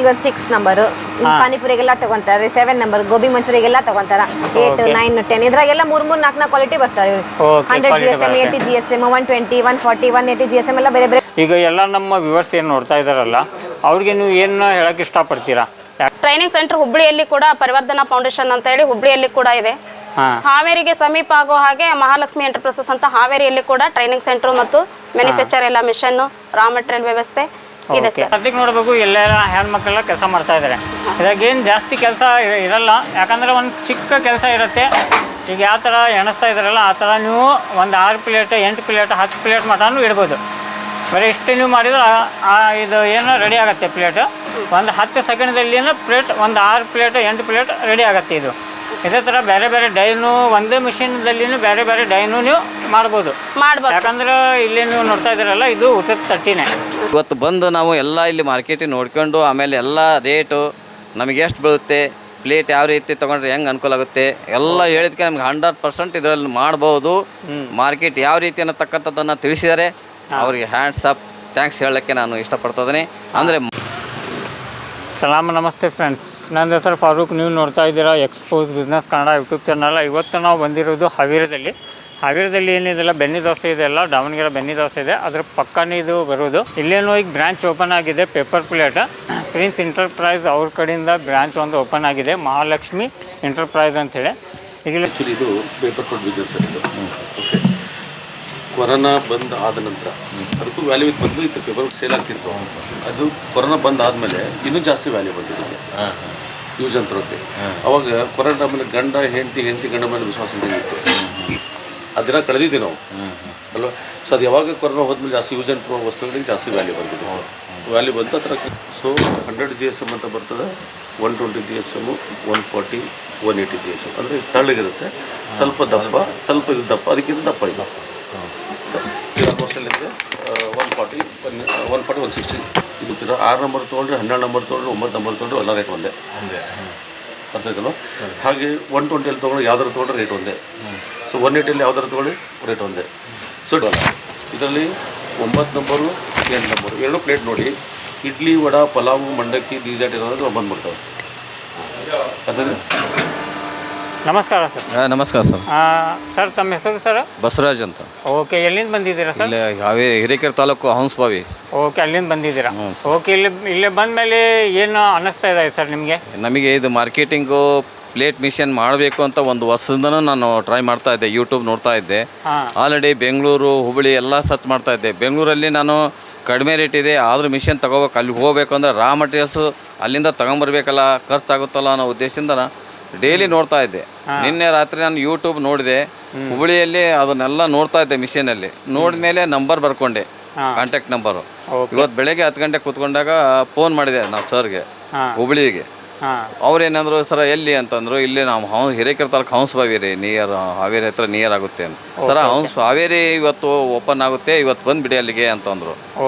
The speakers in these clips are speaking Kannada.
ಇವತ್ತು 6 ನಂಬರ್ ಪಾನಿಪುರಿಗೆಲ್ಲ ತಗೊಂತಾರೆ, 7 ನಂಬರ್ ಗೋಬಿ ಮಂಚೂರಿಗೆಲ್ಲ ತಗೊಂತಾರ, 8 9 10 ಇದ್ರಾಗೆಲ್ಲ 3 3 4 4 ಕ್ವಾಲಿಟಿ ಬರ್ತಾವೆ. 100 GSM, 80 GSM, 120, 140, 180 GSM ಎಲ್ಲ ಬೇರೆ ಬೇರೆ. ಈಗ ಎಲ್ಲ ನಮ್ಮ ವ್ಯೂವರ್ಸ್ ಏನು ನೋಡ್ತಾ ಇದ್ದಾರಲ್ಲ, ಅವ್ರಿಗೆ ನೀವು ಏನು ಹೇಳಕ್ಕೆ ಇಷ್ಟಪಡ್ತೀರಾ? ಟ್ರೈನಿಂಗ್ ಸೆಂಟರ್ ಹುಬ್ಳಿಯಲ್ಲಿ ಕೂಡ ಪರಿವರ್ಧನಾ ಫೌಂಡೇಶನ್ ಅಂತ ಹೇಳಿ ಹುಬ್ಳಿಯಲ್ಲಿ ಕೂಡ ಇದೆ. ಹಾವೇರಿಗೆ ಸಮೀಪ ಆಗೋ ಹಾಗೆ ಮಹಾಲಕ್ಷ್ಮಿ ಎಂಟರ್ಪ್ರೈಸಸ್ ಅಂತ ಹಾವೇರಿಯಲ್ಲಿ ಕೂಡ ಟ್ರೈನಿಂಗ್ ಸೆಂಟರ್ ಮತ್ತು ಮ್ಯಾನುಫ್ಯಾಕ್ಚರ್ ಎಲ್ಲ ಮಿಷನ್, ರಾ ಮೆಟೀರಿಯಲ್ ವ್ಯವಸ್ಥೆ ಇದೆ ಸರ್. ಸದ್ಯಕ್ಕೆ ನೋಡಬೇಕು ಎಲ್ಲೆಲ್ಲ ಹೆಣ್ಮಕ್ಳೆಲ್ಲ ಕೆಲಸ ಮಾಡ್ತಾ ಇದ್ದಾರೆ. ಇದಾಗೇನು ಜಾಸ್ತಿ ಕೆಲಸ ಇರಲ್ಲ, ಯಾಕಂದರೆ ಒಂದು ಚಿಕ್ಕ ಕೆಲಸ ಇರುತ್ತೆ. ಈಗ ಯಾವ ಥರ ಎಣಿಸ್ತಾ ಇದ್ದಾರಲ್ಲ ಆ ಥರ ನೀವು ಒಂದು 6 ಪ್ಲೇಟ್ 8 ಪ್ಲೇಟ್ 10 ಪ್ಲೇಟ್ ಮಟನೂ ಇಡ್ಬೋದು. ಬರೀ ಇಷ್ಟು ನೀವು ಮಾಡಿದ್ರೆ ಇದು ಏನೋ ರೆಡಿ ಆಗುತ್ತೆ ಪ್ಲೇಟ್. ಒಂದು 10 ಸೆಕೆಂಡ್ದಲ್ಲಿ ಪ್ಲೇಟ್ ಒಂದು 6 ಪ್ಲೇಟ್ 8 ಪ್ಲೇಟ್ ರೆಡಿ ಆಗುತ್ತೆ. ಇದೇ ಥರ ಬೇರೆ ಬೇರೆ ಡೈನು ಒಂದೇ ಮಿಷಿನ್ದಲ್ಲಿ ಬೇರೆ ಬೇರೆ ಡೈನು ನೀವು ಮಾಡ್ಬೋದು. ಯಾಕಂದ್ರೆ ಇಲ್ಲಿ ನೀವು ನೋಡ್ತಾ ಇದ್ದೀರಲ್ಲ, ಇದು ಉಚಿತ ತಟ್ಟಿನೇ. ಇವತ್ತು ಬಂದು ನಾವು ಎಲ್ಲ ಇಲ್ಲಿ ಮಾರ್ಕೆಟಿಗೆ ನೋಡ್ಕೊಂಡು ಆಮೇಲೆ ಎಲ್ಲ ರೇಟು ನಮಗೆ ಎಷ್ಟು ಬೀಳುತ್ತೆ, ಪ್ಲೇಟ್ ಯಾವ ರೀತಿ ತೊಗೊಂಡ್ರೆ ಹೆಂಗೆ ಅನುಕೂಲ ಆಗುತ್ತೆ ಎಲ್ಲ ಹೇಳಿದ್ಕೆ ನಮ್ಗೆ 100% ಇದರಲ್ಲಿ ಮಾಡ್ಬೋದು. ಮಾರ್ಕೆಟ್ ಯಾವ ರೀತಿ ಅನ್ನತಕ್ಕಂಥದ್ದನ್ನು ತಿಳಿಸಿದ್ದಾರೆ. ಅವರಿಗೆ ಹ್ಯಾಂಡ್ಸ್ ಅಪ್ ಥ್ಯಾಂಕ್ಸ್ ಹೇಳೋಕ್ಕೆ ನಾನು ಇಷ್ಟಪಡ್ತಿದ್ದೀನಿ. ಅಂದರೆ ಸಲಾಮ್, ನಮಸ್ತೆ ಫ್ರೆಂಡ್ಸ್. ನನ್ನ ಹೆಸರು ಫಾರೂಕ್. ನೀವು ನೋಡ್ತಾ ಇದ್ದೀರಾ expose business Kannada YouTube channel. ಇವತ್ತು ನಾವು ಬಂದಿರೋದು ಹಾವೇರಿದಲ್ಲಿ ಏನಿದೆಲ್ಲ ಬೆನ್ನಿ ದೋಸೆ ಇದೆಲ್ಲ, ದಾವಣಗೆರೆ ಬೆನ್ನಿ ದೋಸೆ ಇದೆ, ಅದ್ರ ಪಕ್ಕನೇ ಇದು ಬರೋದು. ಇಲ್ಲೇನೋ ಈಗ ಬ್ರ್ಯಾಂಚ್ ಓಪನ್ ಆಗಿದೆ, ಪೇಪರ್ ಪ್ಲೇಟ್ ಪ್ರಿನ್ಸ್ ಎಂಟರ್ಪ್ರೈಸ್ ಅವ್ರ ಕಡೆಯಿಂದ ಬ್ರ್ಯಾಂಚ್ ಒಂದು ಓಪನ್ ಆಗಿದೆ, ಮಹಾಲಕ್ಷ್ಮಿ ಎಂಟರ್ಪ್ರೈಸ್ ಅಂಥೇಳಿ. ಈಗ ಆ್ಯಕ್ಚುಲಿ ಇದು ಪೇಪರ್ ಪ್ಲೇಟ್ ಬಿಸ್ನೆಸ್ ಇದು. ಓಕೆ, ಕೊರೋನಾ ಬಂದ್ ಆದ ನಂತರ ಅದಕ್ಕೂ ವ್ಯಾಲ್ಯೂ ಬಂದು ಇತ್ತು, ಪೇಪರ್ ಸೇಲ್ ಆಗ್ತಿತ್ತು. ಅದು ಕೊರೋನಾ ಬಂದ್ ಆದಮೇಲೆ ಇನ್ನೂ ಜಾಸ್ತಿ ವ್ಯಾಲ್ಯೂ ಬಂದಿರುತ್ತೆ ಯೂಸ್ ಅಂತ ರೊಟ್ಟಿ. ಅವಾಗ ಕೊರೋನಾ ಮೇಲೆ ಗಂಡ ಹೆಂಡತಿ ಗಂಡ ಮೇಲೆ ವಿಶ್ವಾಸ ಇತ್ತು. ಅದನ್ನ ಕಳೆದಿದ್ದೀವಿ ನಾವು ಅಲ್ವಾ. ಸೊ ಅದು ಯಾವಾಗ ಕೊರೋನಾ ಹೋದ್ಮೇಲೆ ಜಾಸ್ತಿ ಯೂಸ್ ಆ್ಯಂಡ್ ಥ್ರೋ ವಸ್ತುಗಳಿಗೆ ಜಾಸ್ತಿ ವ್ಯಾಲ್ಯೂ ಬಂದಿದೆ. ವ್ಯಾಲ್ಯೂ ಬಂತು ಆ ಥರ. ಸೊ 100 GSM ಅಂತ ಬರ್ತದೆ, 120 GSM, 140, 180 GSM. ಅಂದರೆ ತಳ್ಳಗಿರುತ್ತೆ, ಸ್ವಲ್ಪ ದಪ್ಪ, ಸ್ವಲ್ಪ ಇದು ದಪ್ಪ, ಅದಕ್ಕಿಂತ ದಪ್ಪ ಇದು ಆಲ್ಮೋಸ್ಟ್ ಇದೆ. 140, 160 ಇದು 6 ನಂಬರ್ ತೊಗೊಂಡ್ರೆ, 12 ನಂಬರ್ ತೊಗೊಂಡ್ರೆ, 9 ನಂಬರ್ ತೊಗೊಂಡ್ರೆ ಎಲ್ಲ ರೇಟ್ ಒಂದೇ ಅರ್ಥ ಆಯ್ತಲ್ಲ. ಹಾಗೆ 120 ತೊಗೊಂಡ್ರೆ ಯಾವ್ದಾರು ತೊಗೊಂಡ್ರೆ ರೇಟ್ ಒಂದೇ. ಸೊ 180 ಯಾವ್ದಾರು ತೊಗೊಂಡ್ರೆ ರೇಟ್ ಒಂದೇ. ಸೊ ಇದರಲ್ಲಿ 9 ನಂಬರು 8 ನಂಬರು 2 ಪ್ಲೇಟ್ ನೋಡಿ. ಇಡ್ಲಿ, ವಡ, ಪಲಾವು, ಮಂಡಕ್ಕಿ, ದೀದಾಟ್ ಇರೋದು ಬಂದ್ಬಿಡ್ತವೆ. ಅದೇ ನಮಸ್ಕಾರ ಸರ್. ನಮಸ್ಕಾರ ಸರ್. ಸರ್, ತಮ್ಮ ಹೆಸರು ಸರ್? ಬಸವರಾಜ್ ಅಂತ. ಓಕೆ, ಎಲ್ಲಿಂದ ಬಂದಿದ್ದೀರಾ ಸರ್? ಇಲ್ಲಿ ಹಾವೇರಿ ಹಿರೇಕೆರೆ ತಾಲೂಕು ಹಂಸಬಾವಿ. ಓಕೆ, ಅಲ್ಲಿಂದ ಬಂದಿದ್ದೀರಾ. ಓಕೆ, ಇಲ್ಲೇ ಬಂದ ಮೇಲೆ ಏನು ಅನ್ನಿಸ್ತಾ ಇದೆ ಸರ್ ನಿಮಗೆ? ನಮಗೆ ಇದು ಮಾರ್ಕೆಟಿಂಗು ಪ್ಲೇಟ್ ಮಿಷನ್ ಮಾಡಬೇಕು ಅಂತ ಒಂದು ವರ್ಷದಿಂದನೂ ನಾನು ಟ್ರೈ ಮಾಡ್ತಾ ಇದ್ದೆ, ಯೂಟ್ಯೂಬ್ ನೋಡ್ತಾ ಇದ್ದೆ. ಆಲ್ರೆಡಿ ಬೆಂಗಳೂರು, ಹುಬ್ಬಳ್ಳಿ ಎಲ್ಲ ಸರ್ಚ್ ಮಾಡ್ತಾ ಇದ್ದೆ. ಬೆಂಗಳೂರಲ್ಲಿ ನಾನು ಕಡಿಮೆ ರೇಟ್ ಇದೆ, ಆದರೂ ಮಿಷನ್ ತೊಗೋಬೇಕು, ಅಲ್ಲಿಗೆ ಹೋಗಬೇಕು ಅಂದರೆ ರಾ ಮಟೀರಿಯಲ್ಸು ಅಲ್ಲಿಂದ ತೊಗೊಂಬರ್ಬೇಕಲ್ಲ, ಖರ್ಚಾಗುತ್ತಲ್ಲ ಅನ್ನೋ ಉದ್ದೇಶದಿಂದ ಡೈಲಿ ನೋಡ್ತಾ ಇದ್ದೆ. ನಿನ್ನೆ ರಾತ್ರಿ ನಾನು ಯೂಟ್ಯೂಬ್ ನೋಡಿದೆ, ಹುಬ್ಬಳ್ಳಿಯಲ್ಲಿ ಅದನ್ನೆಲ್ಲ ನೋಡ್ತಾ ಇದ್ದೆ. ಮಿಷನಲ್ಲಿ ನೋಡಿದ ಮೇಲೆ ನಂಬರ್ ಬರ್ಕೊಂಡೆ, ಕಾಂಟ್ಯಾಕ್ಟ್ ನಂಬರು. ಇವತ್ತು ಬೆಳಗ್ಗೆ 10 ಗಂಟೆಗೆ ಕೂತ್ಕೊಂಡಾಗ ಫೋನ್ ಮಾಡಿದೆ ನಾನು ಸರ್ಗೆ, ಹುಬ್ಬಳ್ಳಿಗೆ. ಅವ್ರೇನಂದ್ರು, ಸರ ಎಲ್ಲಿ ಅಂತಂದ್ರು, ಇಲ್ಲಿ ನಾವು ಹಿರೇಕೆರೆ ತಾಲೂಕು ಹಂಸಬಾವಿ ರೀ, ನಿಯರ್ ಹಾವೇರಿ ಹತ್ರ ನಿಯರ್ ಆಗುತ್ತೆ ಅಂತ. ಸರ ಹಾವೇರಿ ಇವತ್ತು ಓಪನ್ ಆಗುತ್ತೆ, ಇವತ್ತು ಬಂದ್ಬಿಡಿ ಅಲ್ಲಿಗೆ ಅಂತಂದ್ರು.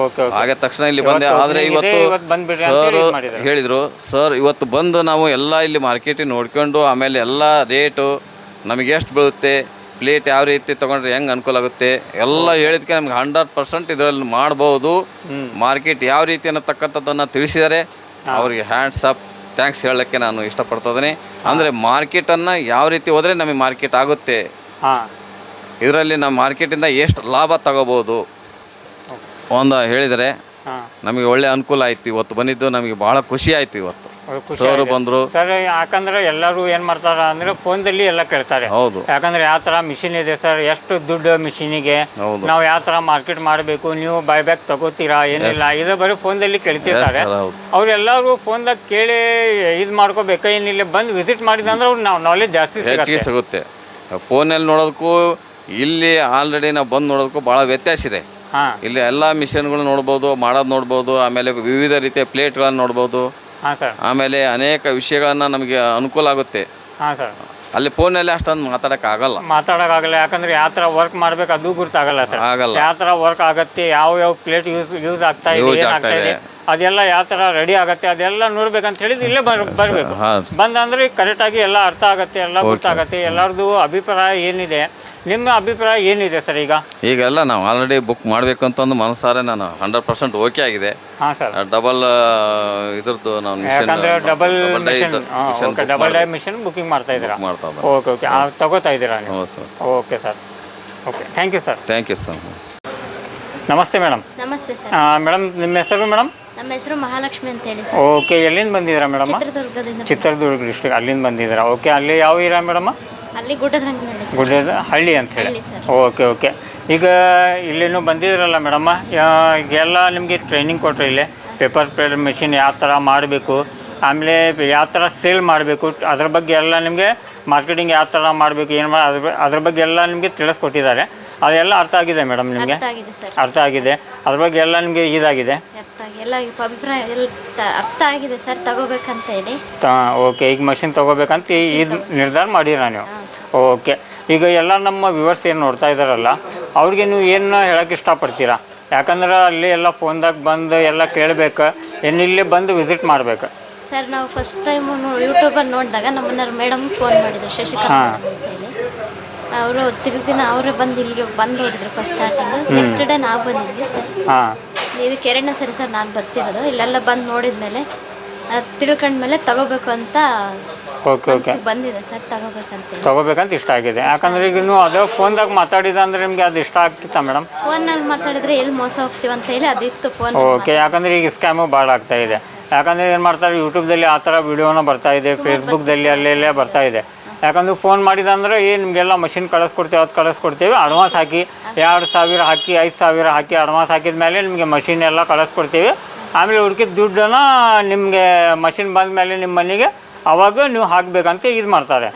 ಹಾಗೆ ತಕ್ಷಣ ಇಲ್ಲಿ ಬಂದೆ. ಆದರೆ ಇವತ್ತು ಸರ್ ಹೇಳಿದರು, ಸರ್ ಇವತ್ತು ಬಂದು ನಾವು ಎಲ್ಲ ಇಲ್ಲಿ ಮಾರ್ಕೆಟಿಗೆ ನೋಡ್ಕೊಂಡು ಆಮೇಲೆ ಎಲ್ಲ ರೇಟು ನಮಗೆ ಎಷ್ಟು ಬೀಳುತ್ತೆ, ಪ್ಲೇಟ್ ಯಾವ ರೀತಿ ತೊಗೊಂಡ್ರೆ ಹೆಂಗೆ ಅನುಕೂಲ ಆಗುತ್ತೆ ಎಲ್ಲ ಹೇಳಿದ್ಕೆ ನಮ್ಗೆ 100% ಇದರಲ್ಲಿ ಮಾಡ್ಬೋದು. ಮಾರ್ಕೆಟ್ ಯಾವ ರೀತಿ ಅನ್ನತಕ್ಕಂಥದ್ದನ್ನು ತಿಳಿಸಿದ್ದಾರೆ. ಅವರಿಗೆ ಹ್ಯಾಂಡ್ಸ್ ಅಪ್ ಥ್ಯಾಂಕ್ಸ್ ಹೇಳೋಕ್ಕೆ ನಾನು ಇಷ್ಟಪಡ್ತಿದ್ದೀನಿ. ಅಂದರೆ ಮಾರ್ಕೆಟನ್ನು ಯಾವ ರೀತಿ ಹೋದರೆ ನಮಗೆ ಮಾರ್ಕೆಟ್ ಆಗುತ್ತೆ, ಇದರಲ್ಲಿ ನಮ್ಮ ಮಾರ್ಕೆಟಿಂದ ಎಷ್ಟು ಲಾಭ ತಗೋಬೋದು ಒಂದು ಹೇಳಿದರೆ ನಮಗೆ ಒಳ್ಳೆ ಅನುಕೂಲ ಆಯ್ತು. ಇವತ್ತು ಬಂದಿದ್ದು ನಮಗೆ ಭಾಳ ಖುಷಿ ಆಯ್ತು. ಇವತ್ತು ಸರ್ ಬಂದರು ಸರ್, ಯಾಕಂದ್ರೆ ಎಲ್ಲರೂ ಏನು ಮಾಡ್ತಾರೆ ಅಂದರೆ ಫೋನ್ದಲ್ಲಿ ಎಲ್ಲ ಕೇಳ್ತಾರೆ. ಹೌದು, ಯಾಕಂದ್ರೆ ಯಾವ ಥರ ಮಿಷಿನ್ ಇದೆ ಸರ್, ಎಷ್ಟು ದುಡ್ಡು ಮಿಷಿನಿಗೆ, ನಾವು ಯಾವ ಥರ ಮಾರ್ಕೆಟ್ ಮಾಡಬೇಕು, ನೀವು ಬೈಬ್ಯಾಕ್ ತಗೋತೀರಾ ಏನಿಲ್ಲ, ಇದು ಬರೀ ಫೋನ್ದಲ್ಲಿ ಕೇಳ್ತಿರ್ತಾರೆ. ಅವರೆಲ್ಲರೂ ಫೋನ್ದಾಗ ಕೇಳಿ ಇದು ಮಾಡ್ಕೋಬೇಕು, ಏನಿಲ್ಲ ಬಂದು ವಿಸಿಟ್ ಮಾಡಿದಂದ್ರೆ ಅವ್ರು ನಾವು ನಾಲೆಜ್ ಜಾಸ್ತಿ ಹೆಚ್ಚಿಗೆ ಸಿಗುತ್ತೆ. ಫೋನಲ್ಲಿ ನೋಡೋದಕ್ಕೂ ಇಲ್ಲಿ ಆಲ್ರೆಡಿ ನಾವು ಬಂದು ನೋಡೋದಕ್ಕೂ ಭಾಳ ವ್ಯತ್ಯಾಸ ಇದೆ. ಇಲ್ಲಿ ಎಲ್ಲ ಮಿಷನ್ಗಳು ನೋಡ್ಬೋದು, ಮಾಡೋದು ನೋಡ್ಬೋದು, ಆಮೇಲೆ ವಿವಿಧ ರೀತಿಯ ಪ್ಲೇಟ್ಗಳನ್ನು ನೋಡ್ಬೋದು, ಆಮೇಲೆ ಅನೇಕ ವಿಷಯಗಳನ್ನು ನಮಗೆ ಅನುಕೂಲ ಆಗುತ್ತೆ. ಅಲ್ಲಿ ಫೋನಲ್ಲಿ ಅಷ್ಟೊಂದು ಮಾತಾಡೋಕ್ಕಾಗಲ್ಲ. ಯಾಕಂದ್ರೆ ಯಾವ ಥರ ವರ್ಕ್ ಮಾಡ್ಬೇಕು ಅದು ಗೊತ್ತಾಗಲ್ಲ ಸರ್. ಯಾವ ಥರ ವರ್ಕ್ ಆಗುತ್ತೆ, ಯಾವ ಪ್ಲೇಟ್ ಯೂಸ್ ಆಗ್ತಾ ಇದೆ, ಅದೆಲ್ಲ ಯಾವ ಥರ ರೆಡಿ ಆಗುತ್ತೆ ಅದೆಲ್ಲ ನೋಡ್ಬೇಕಂತ ಹೇಳಿದ್ರೆ ಇಲ್ಲೇ ಬರಬೇಕು. ಬಂದಂದ್ರೆ ಕರೆಕ್ಟಾಗಿ ಎಲ್ಲ ಅರ್ಥ ಆಗುತ್ತೆ, ಎಲ್ಲ ಗೊತ್ತಾಗುತ್ತೆ. ಎಲ್ಲರದ್ದು ಅಭಿಪ್ರಾಯ ಏನಿದೆ, ನಿಮ್ಮ ಅಭಿಪ್ರಾಯ ಏನಿದೆ ಸರ್? ಈಗೆಲ್ಲ ನಾವು ಆಲ್ರೆಡಿ ಬುಕ್ ಮಾಡಬೇಕು ಅಂತ ಒಂದು ಮನಸಾರೆ ನಾನು 100% ಓಕೆ ಆಗಿದೆ. ಹಾಂ ಸರ್. ಡಬಲ್ ಇದ್ರದ್ದು ನಾನು ಯಾಕಂದರೆ ಡಬಲ್ ಡೈ ಮಿಷನ್ ಬುಕಿಂಗ್ ಮಾಡ್ತಾ ಇದ್ದೀರಾ? ಓಕೆ ಓಕೆ, ತಗೋತಾ ಇದ್ದೀರಾ ನೀವು? Okay sir, okay, thank you sir. Thank you sir. ನಮಸ್ತೆ ಮೇಡಮ್. ನಮಸ್ತೆ ಸರ್. ಮೇಡಮ್ ನಿಮ್ಮ ಹೆಸರು ಮೇಡಮ್? ನಮ್ಮ ಹೆಸರು ಮಹಾಲಕ್ಷ್ಮಿ ಅಂತ ಹೇಳಿ. ಓಕೆ, ಎಲ್ಲಿಂದ ಬಂದಿದ್ದೀರಾ ಮೇಡಮ್? ಚಿತ್ರದುರ್ಗದಿಂದ. ಚಿತ್ರದುರ್ಗ ಡಿಸ್ಟ್ರಿಕ್ಟ್ ಅಲ್ಲಿಂದ ಬಂದಿದ್ದೀರಾ? ಓಕೆ, ಅಲ್ಲಿ ಯಾವ ಏರಿಯಾ ಮೇಡಮ್? ಅಲ್ಲಿ ಗುಡ್ಡದರಂಗನಹಳ್ಳಿ. ಗುಡ್ಡದ ಹಳ್ಳಿ ಅಂತ ಹೇಳಿ. ಓಕೆ ಓಕೆ, ಈಗ ಇಲ್ಲೇನು ಬಂದಿದ್ದೀರಲ್ಲ ಮೇಡಮ್ಮ, ಎಲ್ಲ ನಿಮಗೆ ಟ್ರೈನಿಂಗ್ ಕೊಟ್ಟರೆ ಇಲ್ಲೇ ಪೇಪರ್ ಪ್ಲೇಟ್ ಮೆಷಿನ್ ಯಾವ ಥರ ಮಾಡಬೇಕು, ಆಮೇಲೆ ಯಾವ ಥರ ಸೇಲ್ ಮಾಡಬೇಕು, ಅದ್ರ ಬಗ್ಗೆ ಎಲ್ಲ ನಿಮಗೆ ಮಾರ್ಕೆಟಿಂಗ್ ಯಾವ ಥರ ಮಾಡಬೇಕು, ಏನು ಅದ್ರ ಬಗ್ಗೆ ಎಲ್ಲ ನಿಮಗೆ ತಿಳಿಸ್ಕೊಟ್ಟಿದ್ದಾರೆ. ಅದೆಲ್ಲ ಅರ್ಥ ಆಗಿದೆ ಮೇಡಮ್ ನಿಮಗೆ? ಅರ್ಥ ಆಗಿದೆ. ಅದ್ರ ಬಗ್ಗೆ ಎಲ್ಲ ನಿಮಗೆ ಇದಾಗಿದೆ? ಎಲ್ಲ ಅಭಿಪ್ರಾಯ ಅರ್ಥ ಆಗಿದೆ ಸರ್, ತಗೋಬೇಕಂತ ಹೇಳಿ. ಓಕೆ, ಈಗ ಮಷಿನ್ ತೊಗೋಬೇಕಂತ ಇದು ನಿರ್ಧಾರ ಮಾಡಿರ ನೀವು? ಓಕೆ, ಈಗ ಎಲ್ಲ ನಮ್ಮ ವ್ಯೂವರ್ಸ್ ಏನು ನೋಡ್ತಾ ಇದ್ದಾರಲ್ಲ ಅವ್ರಿಗೆ ನೀವು ಏನು ಹೇಳೋಕ್ಕೆ ಇಷ್ಟಪಡ್ತೀರಾ? ಯಾಕಂದ್ರೆ ಅಲ್ಲಿ ಎಲ್ಲ ಫೋನ್ದಾಗ ಬಂದು ಎಲ್ಲ ಕೇಳಬೇಕು, ಇಲ್ಲೇ ಬಂದು ವಿಸಿಟ್ ಮಾಡಬೇಕು ಸರ್? ನಾವು ಫಸ್ಟ್ ಟೈಮು ಯೂಟ್ಯೂಬಲ್ಲಿ ನೋಡಿದಾಗ ನಮ್ಮನ್ನ ಮೇಡಮ್ ಫೋನ್ ಮಾಡಿದ್ರು, ಶಶಿಕಲಾ ಅಂತ ಹೇಳಿ. ಅವರು ತಿರುಗಿನ ಅವರೇ ಬಂದು ಇಲ್ಲಿಗೆ ಬಂದು ಹೋಗಿದ್ರು ಫಸ್ಟ್ ಸ್ಟಾರ್ಟಿಂಗ್. ನೆಕ್ಸ್ಟ್ ಡೇ ನಾವು ಬಂದಿದ್ವಿ ಸರ್. ಇದಕ್ಕೆ ಎರಡನೇ ಸರಿ ಸರ್ ನಾನು ಬರ್ತಿರೋದು. ಇಲ್ಲೆಲ್ಲ ಬಂದು ನೋಡಿದ್ಮೇಲೆ ತಿಳ್ಕೊಂಡ್ಮೇಲೆ ತಗೋಬೇಕು ಅಂತ ಬಂದಿದೆ ಸರ್. ತಗೋಬೇಕಂತ ಇಷ್ಟ ಆಗಿದೆ. ಯಾಕಂದ್ರೆ ಈಗ ನೀವು ಅದೇ ಫೋನ್ದಾಗ ಮಾತಾಡಿದ ಅಂದ್ರೆ ನಿಮ್ಗೆ ಅದು ಇಷ್ಟ ಆಗ್ತಿತ್ತಾ ಮೇಡಮ್? ಫೋನಲ್ಲಿ ಮಾತಾಡಿದ್ರೆ ಎಲ್ಲಿ ಮೋಸ ಹೋಗ್ತೀವಿ ಅಂತ ಹೇಳಿ ಅದಿತ್ತು ಫೋನ್. ಓಕೆ, ಯಾಕಂದ್ರೆ ಈಗ ಸ್ಕ್ಯಾಮು ಭಾಳ ಆಗ್ತಾ ಇದೆ. ಯಾಕಂದ್ರೆ ಏನು ಮಾಡ್ತಾರೆ, ಯೂಟ್ಯೂಬ್ದಲ್ಲಿ ಆ ಥರ ವಿಡಿಯೋನ ಬರ್ತಾ ಇದೆ, ಫೇಸ್ಬುಕ್ದಲ್ಲಿ ಅಲ್ಲೆಲ್ಲೇ ಬರ್ತಾ ಇದೆ. ಯಾಕಂದ್ರೆ ಫೋನ್ ಮಾಡಿದಂದ್ರೆ ನಿಮಗೆಲ್ಲ ಮಷಿನ್ ಕಳಿಸ್ಕೊಡ್ತೀವಿ, ಅದು ಕಳಿಸ್ಕೊಡ್ತೀವಿ, ಅಡ್ವಾನ್ಸ್ ಹಾಕಿ 2,000 ಹಾಕಿ 5,000 ಹಾಕಿ ಅಡ್ವಾನ್ಸ್ ಹಾಕಿದ ಮೇಲೆ ನಿಮಗೆ ಮಷಿನ್ ಎಲ್ಲ ಕಳಿಸ್ಕೊಡ್ತೀವಿ. ಆಮೇಲೆ ಹುಡುಕಿದ ದುಡ್ಡನ್ನು ನಿಮಗೆ ಮಷಿನ್ ಬಂದ ಮೇಲೆ ನಿಮ್ಮ ಮನೆಗೆ ಅವಾಗ ನೀವು ಹಾಕಬೇಕಂತ ಇದು ಮಾಡ್ತಾರೆ.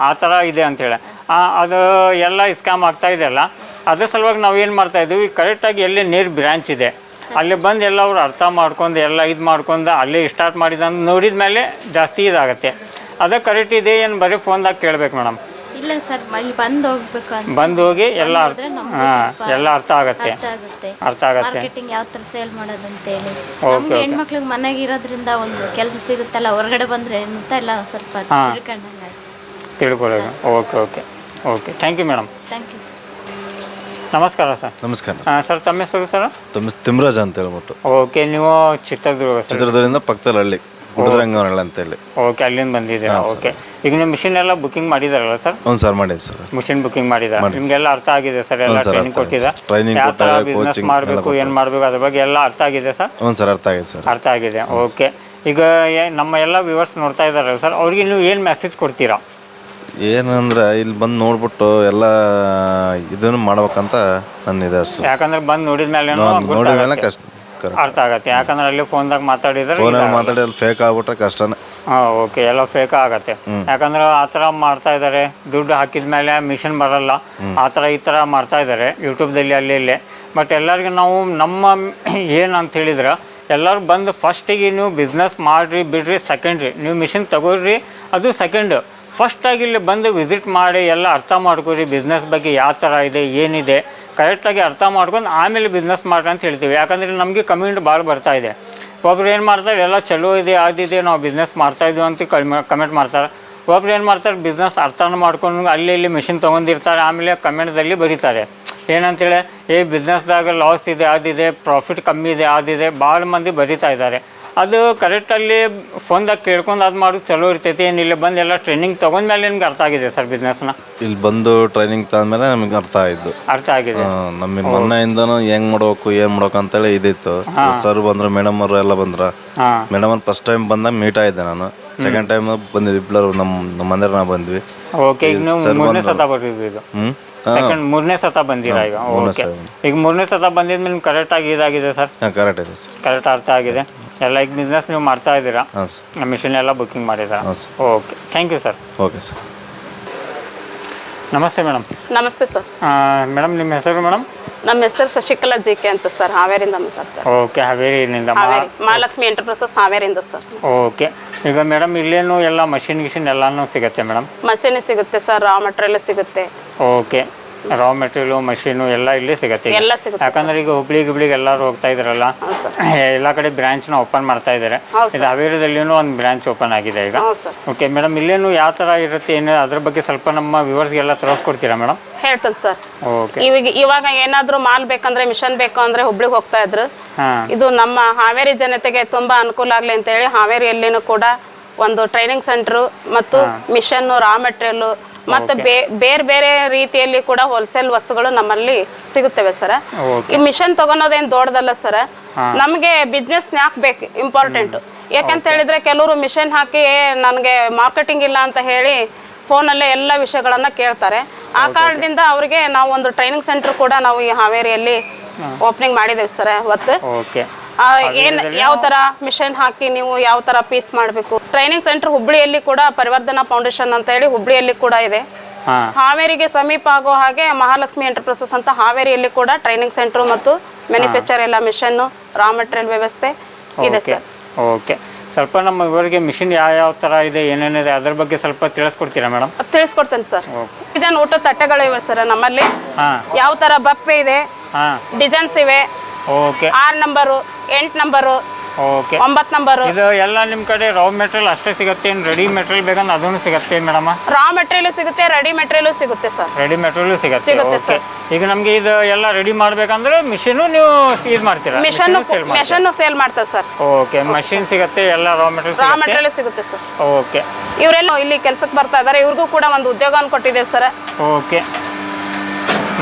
ಆ ಥರ ಇದೆ ಅಂಥೇಳಿ ಅದು ಎಲ್ಲ ಸ್ಕ್ಯಾಮ್ ಆಗ್ತಾ ಇದೆಯಲ್ಲ. ಅದ್ರ ಸಲುವಾಗಿ ನಾವು ಏನು ಮಾಡ್ತಾಯಿದ್ದೀವಿ, ಕರೆಕ್ಟಾಗಿ ಎಲ್ಲಿ ನೇರ್ ಬ್ರ್ಯಾಂಚ್ ಇದೆ ಅಲ್ಲಿ ಬಂದು ಎಲ್ಲ ಅವ್ರು ಅರ್ಥ ಮಾಡ್ಕೊಂಡು ಎಲ್ಲ ಇದು ಮಾಡ್ಕೊಂಡು ಅಲ್ಲೇ ಸ್ಟಾರ್ಟ್ ಮಾಡಿದಂದು ನೋಡಿದ ಮೇಲೆ ಜಾಸ್ತಿ ಇದಾಗುತ್ತೆ. ಅದೇ ಕರೆಕ್ಟ್ ಇದೆ, ಏನು ಬರೀ ಫೋನ್ದಾಗ ಕೇಳಬೇಕು ಮೇಡಮ್? ಇಲ್ಲ ಸರ್, ಇಲ್ಲಿ ಬಂದು ಹೋಗ್ಬೇಕು ಅಂತ. ಬಂದು ಹೋಗಿ ಎಲ್ಲ ಎಲ್ಲ ಅರ್ಥ ಆಗುತ್ತೆ. ಮಾರ್ಕೆಟಿಂಗ್ ಯಾವ ಥರ ಸೇಲ್ ಮಾಡೋದು ಅಂತ ಹೇಳಿ ನಮ್ಗೆ ಹೆಣ್ಮಕ್ಳಿಗೆ ಮನೆಗೆ ಇರೋದ್ರಿಂದ ಒಂದು ಕೆಲಸ ಸಿಗುತ್ತಲ್ಲ, ಹೊರಗಡೆ ಬಂದರೆ ಅಂತ ಎಲ್ಲ ಸ್ವಲ್ಪ ತಿಳ್ಕೊಳ್ಳೋದು. Okay okay okay, thank you madam. Thank you sir. ನಮಸ್ಕಾರ ಸರ್. ನಮಸ್ಕಾರ ಸರ್, ತಮ್ಮ ಹೆಸರು ಸರ್? ತಿಮ್ರಾಜ್ ಅಂತ ಹೇಳ್ಬಿಟ್ಟು. ಓಕೆ, ನೀವು ಚಿತ್ರದುರ್ಗದಿಂದ ಪಕ್ಕದಲ್ಲಿ ಹಳ್ಳಿ ಗುಡ್ಡದರಂಗನಹಳ್ಳಿ ಅಂತೇಳಿ. ಓಕೆ, ಅಲ್ಲಿಂದ ಬಂದಿದ್ದೀರಾ? ಓಕೆ, ಈಗ ನೀವು ಮಿಷಿನ್ ಎಲ್ಲ ಬುಕಿಂಗ್ ಮಾಡಿದಾರಲ್ಲ ಸರ್? ಹ್ಞೂ ಸರ್, ಮಾಡಿದ್ವಿ ಸರ್. ಮಿಷಿನ್ ಬುಕಿಂಗ್ ಮಾಡಿದ್ದಾರೆ, ನಿಮಗೆಲ್ಲ ಅರ್ಥ ಆಗಿದೆ ಸರ್? ಎಲ್ಲ ಟ್ರೈನಿಂಗ್ ಕೊಟ್ಟಿದ್ದ, ಯಾವ ಥರ ಬಿಸ್ನೆಸ್ ಮಾಡಬೇಕು, ಏನು ಮಾಡಬೇಕು ಅದ್ರ ಬಗ್ಗೆ ಎಲ್ಲ ಅರ್ಥ ಆಗಿದೆ ಸರ್? ಹ್ಞೂ ಸರ್, ಅರ್ಥ ಆಗಿದೆ ಸರ್. ಅರ್ಥ ಆಗಿದೆ. ಓಕೆ, ಈಗ ನಮ್ಮ ಎಲ್ಲ ವ್ಯೂವರ್ಸ್ ನೋಡ್ತಾ ಇದ್ದಾರಲ್ಲ ಸರ್, ಅವ್ರಿಗೆ ನೀವು ಏನು ಮೆಸೇಜ್ ಕೊಡ್ತೀರಾ? ಏನಂದ್ರೆ ಇಲ್ಲಿ ಬಂದು ನೋಡ್ಬಿಟ್ಟು ಎಲ್ಲ ಇದನ್ನು ಮಾಡ್ಬೇಕಂತ ನನ್ನಿದೆ ಅಷ್ಟು. ಯಾಕಂದ್ರೆ ಬಂದು ನೋಡಿದ ಮೇಲೆ ಕಷ್ಟ ಅರ್ಥ ಆಗತ್ತೆ. ಯಾಕಂದ್ರೆ ಅಲ್ಲಿ ಫೋನ್ದಾಗ ಮಾತಾಡಿದ್ರೆ ಫೇಕ್ ಆಗ್ಬಿಟ್ರೆ ಕಷ್ಟನೇ. ಓಕೆ, ಎಲ್ಲ ಫೇಕ್ ಆಗತ್ತೆ. ಯಾಕಂದ್ರೆ ಆ ಥರ ಮಾಡ್ತಾ ಇದ್ದಾರೆ, ದುಡ್ಡು ಹಾಕಿದ ಮೇಲೆ ಮಿಷನ್ ಬರಲ್ಲ, ಆ ಥರ ಈ ಥರ ಮಾಡ್ತಾ ಇದ್ದಾರೆ ಯೂಟ್ಯೂಬ್ದಲ್ಲಿ ಅಲ್ಲಿ ಇಲ್ಲೇ. ಬಟ್ ಎಲ್ಲರಿಗೂ ನಾವು ನಮ್ಮ ಏನಂತ ಹೇಳಿದ್ರೆ, ಎಲ್ಲರೂ ಬಂದು ಫಸ್ಟಿಗೆ ನೀವು ಬಿಸ್ನೆಸ್ ಮಾಡಿರಿ ಬಿಡ್ರಿ, ಸೆಕೆಂಡ್ರಿ ನೀವು ಮಿಷಿನ್ ತಗೋರಿ, ಅದು ಸೆಕೆಂಡು. ಫಸ್ಟಾಗಿ ಇಲ್ಲಿ ಬಂದು ವಿಸಿಟ್ ಮಾಡಿ ಎಲ್ಲ ಅರ್ಥ ಮಾಡ್ಕೊರಿ, ಬಿಸ್ನೆಸ್ ಬಗ್ಗೆ ಯಾವ ಥರ ಇದೆ ಏನಿದೆ ಕರೆಕ್ಟಾಗಿ ಅರ್ಥ ಮಾಡ್ಕೊಂಡು ಆಮೇಲೆ ಬಿಸ್ನೆಸ್ ಮಾಡ್ರಿ ಅಂತ ಹೇಳ್ತೀವಿ. ಯಾಕಂದರೆ ನಮಗೆ ಕಮೆಂಟ್ ಭಾಳ ಬರ್ತಾ ಇದೆ. ಒಬ್ರು ಏನು ಮಾಡ್ತಾರೆ, ಎಲ್ಲ ಚಲೋ ಇದೆ ಅದಿದೆ ನಾವು ಬಿಸ್ನೆಸ್ ಮಾಡ್ತಾಯಿದ್ವಿ ಅಂತ ಕಮೆಂಟ್ ಮಾಡ್ತಾರೆ. ಒಬ್ರು ಏನು ಮಾಡ್ತಾರೆ, ಬಿಸ್ನೆಸ್ ಅರ್ಥನ ಮಾಡ್ಕೊಂಡು ಅಲ್ಲಿ ಇಲ್ಲಿ ಮಿಷಿನ್ ತೊಗೊಂಡಿರ್ತಾರೆ, ಆಮೇಲೆ ಕಮೆಂಟ್ದಲ್ಲಿ ಬರೀತಾರೆ ಏನಂತೇಳಿ, ಬಿಸ್ನೆಸ್ದಾಗ ಲಾಸ್ ಇದೆ ಅದಿದೆ, ಪ್ರಾಫಿಟ್ ಕಮ್ಮಿ ಇದೆ ಅದಿದೆ, ಭಾಳ ಮಂದಿ ಬರೀತಾ ಇದ್ದಾರೆ. ಅದು ಕರೆಕ್ಟಲ್ಲಿ ಫೋನ್ದಾಗ ಕೇಳ್ಕೊಂಡು ಅದು ಮಾಡೋದು ಚಲೋ ಇರ್ತೈತಿ. ಏನು ಇಲ್ಲಿ ಬಂದು ಎಲ್ಲ ಟ್ರೈನಿಂಗ್ ತೊಗೊಂಡ್ಮೇಲೆ ನಿಮ್ಗೆ ಅರ್ಥ ಆಗಿದೆ ಸರ್ ಬಿಸ್ನೆಸ್ನ? ಇಲ್ಲಿ ಬಂದು ಟ್ರೈನಿಂಗ್ ತಗೊಂಡ್ಮೇಲೆ ನಮಗೆ ಅರ್ಥ ಆಗಿದೆ. ನಮಗೆ ಮೊನ್ನೆಯಿಂದನೂ ಹೆಂಗ್ ಮಾಡ್ಬೇಕು ಏನು ಮಾಡ್ಬೇಕು ಅಂತೇಳಿ ಇದಿತ್ತು. ಸರ್ ಬಂದ್ರು, ಮೇಡಮ್ ಅವರು ಎಲ್ಲ ಬಂದ್ರು. ಮೇಡಮ್ ಅವ್ರು ಫಸ್ಟ್ ಟೈಮ್ ಬಂದಾಗ ಮೀಟ್ ಆಗಿದ್ದೆ ನಾನು. ಸೆಕೆಂಡ್ ಟೈಮ್ ಬಂದಿದ್ವಿ ಇಬ್ಬರು, ನಮ್ಮ ಮನೆಯವ್ರು ನಾವು ಬಂದ್ವಿ. ಓಕೆ, ಈಗ ನೀವು ಮೂರನೇ ಸತ ಬರ್ತಿದ್ವಿ, ಇದು ಮೂರನೇ ಸತ ಬಂದಿರಾ ಈಗ? ಓಕೆ, ಈಗ ಮೂರನೇ ಸತ ಬಂದಿದ್ಮೇಲೆ ನಿಮ್ಗೆ ಕರೆಕ್ಟಾಗಿ ಇದಾಗಿದೆ ಸರ್? ಕರೆಕ್ಟ್ ಇದೆ ಸರ್, ಕರೆಕ್ಟ್ ಅರ್ಥ ಆಗಿದೆ. ಎಲ್ಲ ಈಗ ಬಿಸ್ನೆಸ್ ನೀವು ಮಾಡ್ತಾ ಇದ್ದೀರಾ, ಮಿಷಿನ್ ಎಲ್ಲ ಬುಕಿಂಗ್ ಮಾಡಿದ್ದೀರಾ? Okay, thank you sir. Okay sir. ನಮಸ್ತೆ ಮೇಡಮ್. ನಮಸ್ತೆ ಸರ್. ಮೇಡಮ್ ನಿಮ್ಮ ಹೆಸರು ಮೇಡಮ್? ನಮ್ಮ ಹೆಸರು ಶಶಿಕಲಾ ಜಿ.ಕೆ ಅಂತ ಸರ್, ಹಾವೇರಿಯಿಂದ ಮಾತಾಡ್ತಾರೆ. ಓಕೆ, ಹಾವೇರಿಯಿಂದ. ಮಹಾಲಕ್ಷ್ಮಿ ಎಂಟರ್ಪ್ರೈಸಸ್ ಹಾವೇರಿಯಿಂದ ಸರ್. ಓಕೆ, ಈಗ ಮೇಡಮ್ ಇಲ್ಲೇನು ಎಲ್ಲ ಮಷಿನ್ ಗಿಷಿನ್ ಎಲ್ಲಾನು ಸಿಗುತ್ತೆ ಮೇಡಮ್? ಮಷಿನ್ ಸಿಗುತ್ತೆ ಸರ್, ರಾ ಮಟೀರಿಯಲ್ ಸಿಗುತ್ತೆ. ಓಕೆ, ರಾ ಮೆಟೀರಿಯಲು ಮಷೀನು ಎಲ್ಲ ಇಲ್ಲೇ ಸಿಗುತ್ತೆ ಈಗ. ಎಲ್ಲ ಸಿಗುತ್ತೆ ಯಾಕಂದ್ರೆ ಈಗ ಹುಬ್ಳಿಗೆ ಎಲ್ಲರೂ ಹೋಗ್ತಾ ಇದ್ರಲ್ಲ, ಎಲ್ಲ ಕಡೆ ಬ್ರಾಂಚ್ನ ಓಪನ್ ಮಾಡ್ತಾ ಇದ್ದಾರೆ. ಇದು ಹಾವೇರಿದಲ್ಲಿನೂ ಒಂದು ಬ್ರಾಂಚ್ ಓಪನ್ ಆಗಿದೆ ಈಗ. ಓಕೆ ಮೇಡಮ್, ಇಲ್ಲೇನು ಯಾವ ಥರ ಇರುತ್ತೆ ಏನು ಅದ್ರ ಬಗ್ಗೆ ಸ್ವಲ್ಪ ನಮ್ಮ ವ್ಯೂವರ್ಸ್ಗೆಲ್ಲ ತೋರಿಸ್ಕೊಡ್ತೀರಾ ಮೇಡಮ್? ಹೇಳ್ತೇನೆ ಸರ್. ಓಕೆ, ಇವಾಗ ಏನಾದರೂ ಮಾಲ್ ಬೇಕಂದ್ರೆ ಮಿಷನ್ ಬೇಕು ಅಂದ್ರೆ ಹುಬ್ಳಿಗೆ ಹೋಗ್ತಾ ಇದ್ರು. ಇದು ನಮ್ಮ ಹಾವೇರಿ ಜನತೆಗೆ ತುಂಬಾ ಅನುಕೂಲ ಆಗಲಿ ಅಂತ ಹೇಳಿ ಹಾವೇರಿಯಲ್ಲಿನೂ ಕೂಡ ಒಂದು ಟ್ರೈನಿಂಗ್ ಸೆಂಟರ್ ಮತ್ತು ಮಿಷನ್, ರಾ ಮೆಟೀರಿಯಲ್ ಮತ್ತೆ ಬೇರೆ ಬೇರೆ ರೀತಿಯಲ್ಲಿ ಕೂಡ ಹೋಲ್ಸೇಲ್ ವಸ್ತುಗಳು ನಮ್ಮಲ್ಲಿ ಸಿಗುತ್ತವೆ ಸರ್. ಈ ಮಿಷನ್ ತಗೊಳೋದೇನು ದೊಡ್ಡದಲ್ಲ ಸರ್. ನಮಗೆ ಬಿಸ್ನೆಸ್ ಯಾಕೆ ಬೇಕು ಇಂಪಾರ್ಟೆಂಟ್, ಯಾಕಂತ ಹೇಳಿದ್ರೆ ಕೆಲವರು ಮಿಷನ್ ಹಾಕಿ ನನಗೆ ಮಾರ್ಕೆಟಿಂಗ್ ಇಲ್ಲ ಅಂತ ಹೇಳಿ ಫೋನಲ್ಲೇ ಎಲ್ಲ ವಿಷಯಗಳನ್ನ ಕೇಳ್ತಾರೆ. ಆ ಕಾರಣದಿಂದ ಅವರಿಗೆ ನಾವು ಒಂದು ಟ್ರೈನಿಂಗ್ ಸೆಂಟರ್ ಕೂಡ ನಾವು ಈ ಹಾವೇರಿಯಲ್ಲಿ ಓಪನಿಂಗ್ ಮಾಡಿದ್ದೇವೆ ಸರ್. ಅವತ್ತು ಏನ್ ಯಾವ ತರ ಮಿಷನ್ ಹಾಕಿ ನೀವು ಯಾವ ತರ ಪೀಸ್ ಮಾಡಬೇಕು. ಟ್ರೈನಿಂಗ್ ಸೆಂಟರ್ ಹುಬ್ಳಿಯಲ್ಲಿ ಕೂಡ ಪರಿವರ್ಧನಾ ಫೌಂಡೇಶನ್ ಅಂತ ಹೇಳಿ ಹುಬ್ಳಿಯಲ್ಲಿ ಕೂಡ ಇದೆ. ಹಾವೇರಿಗೆ ಸಮೀಪ ಆಗೋ ಹಾಗೆ ಮಹಾಲಕ್ಷ್ಮಿ ಎಂಟರ್ಪ್ರೈಸಸ್ ಅಂತ ಹಾವೇರಿಯಲ್ಲಿ ಕೂಡ ಟ್ರೈನಿಂಗ್ ಸೆಂಟರ್ ಮತ್ತು ಮ್ಯಾನುಫ್ಯಾಕ್ಚರ್ ಎಲ್ಲ ಮಿಷನ್, ರಾ ಮೆಟೀರಿಯಲ್ ವ್ಯವಸ್ಥೆ ಇದೆ ಸರ್. ಓಕೆ, ಸ್ವಲ್ಪ ನಮ್ಮ ಇವರಿಗೆ ಮಿಷಿನ್ ಯಾವ ಥರ ಇದೆ ಏನೇನಿದೆ ಅದ್ರ ಬಗ್ಗೆ ಸ್ವಲ್ಪ ತಿಳಿಸ್ಕೊಡ್ತೀರಾ ಮೇಡಮ್? ತಿಳಿಸ್ಕೊಡ್ತೇನೆ ಸರ್. ಡಿಸೈನ್ ಊಟದ ತಟ್ಟೆಗಳು ಇವೆ ಸರ್ ನಮ್ಮಲ್ಲಿ. ಯಾವ ತರ ಬಪ್ಪೆ ಇದೆ, ಡಿಸೈನ್ಸ್ ಇವೆ. Okay, 6 number, 8 number, okay, 9 number. ಇದು ಎಲ್ಲ ನಿಮ್ಮ ಕಡೆ ರಾ ಮೆಟೀರಿಯಲ್ ಅಷ್ಟೇ ಸಿಗುತ್ತೆ, ರೆಡಿ ಮೆಟೀರಿಯಲ್ ಬೇಕಂದ್ರೆ ಅದನ್ನು ಸಿಗುತ್ತೆ ಮೇಡಮ್? ರಾ ಮೆಟೀರಿಯಲ್ ಸಿಗುತ್ತೆ, ರೆಡಿ ಮೆಟೀರಿಯಲ್ ಸಿಗುತ್ತೆ ಸರ್. ರೆಡಿ ಮೆಟೀರಿಯಲ್ ಸಿಗುತ್ತೆ. ಓಕೆ, ಈಗ ನಮಗೆ ಇದು ಎಲ್ಲ ರೆಡಿ ಮಾಡ್ಬೇಕಂದ್ರೆ ಮಿಷಿನು ನೀವು ಇದು ಮಾಡ್ತೀರಾ? ಮಿಷನ್ ಸೇಲ್ ಮಾಡ್ತಾರೆ ಸರ್. ಓಕೆ, ಮಷಿನ್ ಸಿಗುತ್ತೆ, ಎಲ್ಲ ರಾ ಮೆಟೀರಿಯಲ್ ಸಿಗುತ್ತೆ ಸರ್. ಓಕೆ, ಇವರೆಲ್ಲ ಇಲ್ಲಿ ಕೆಲ್ಸಕ್ಕೆ ಬರ್ತಾ ಇದಾರೆ. ಇವ್ರಿಗೂ ಕೂಡ ಒಂದು ಉದ್ಯೋಗವನ್ನು ಕೊಟ್ಟಿದ್ದೇವೆ ಸರ್. ಓಕೆ,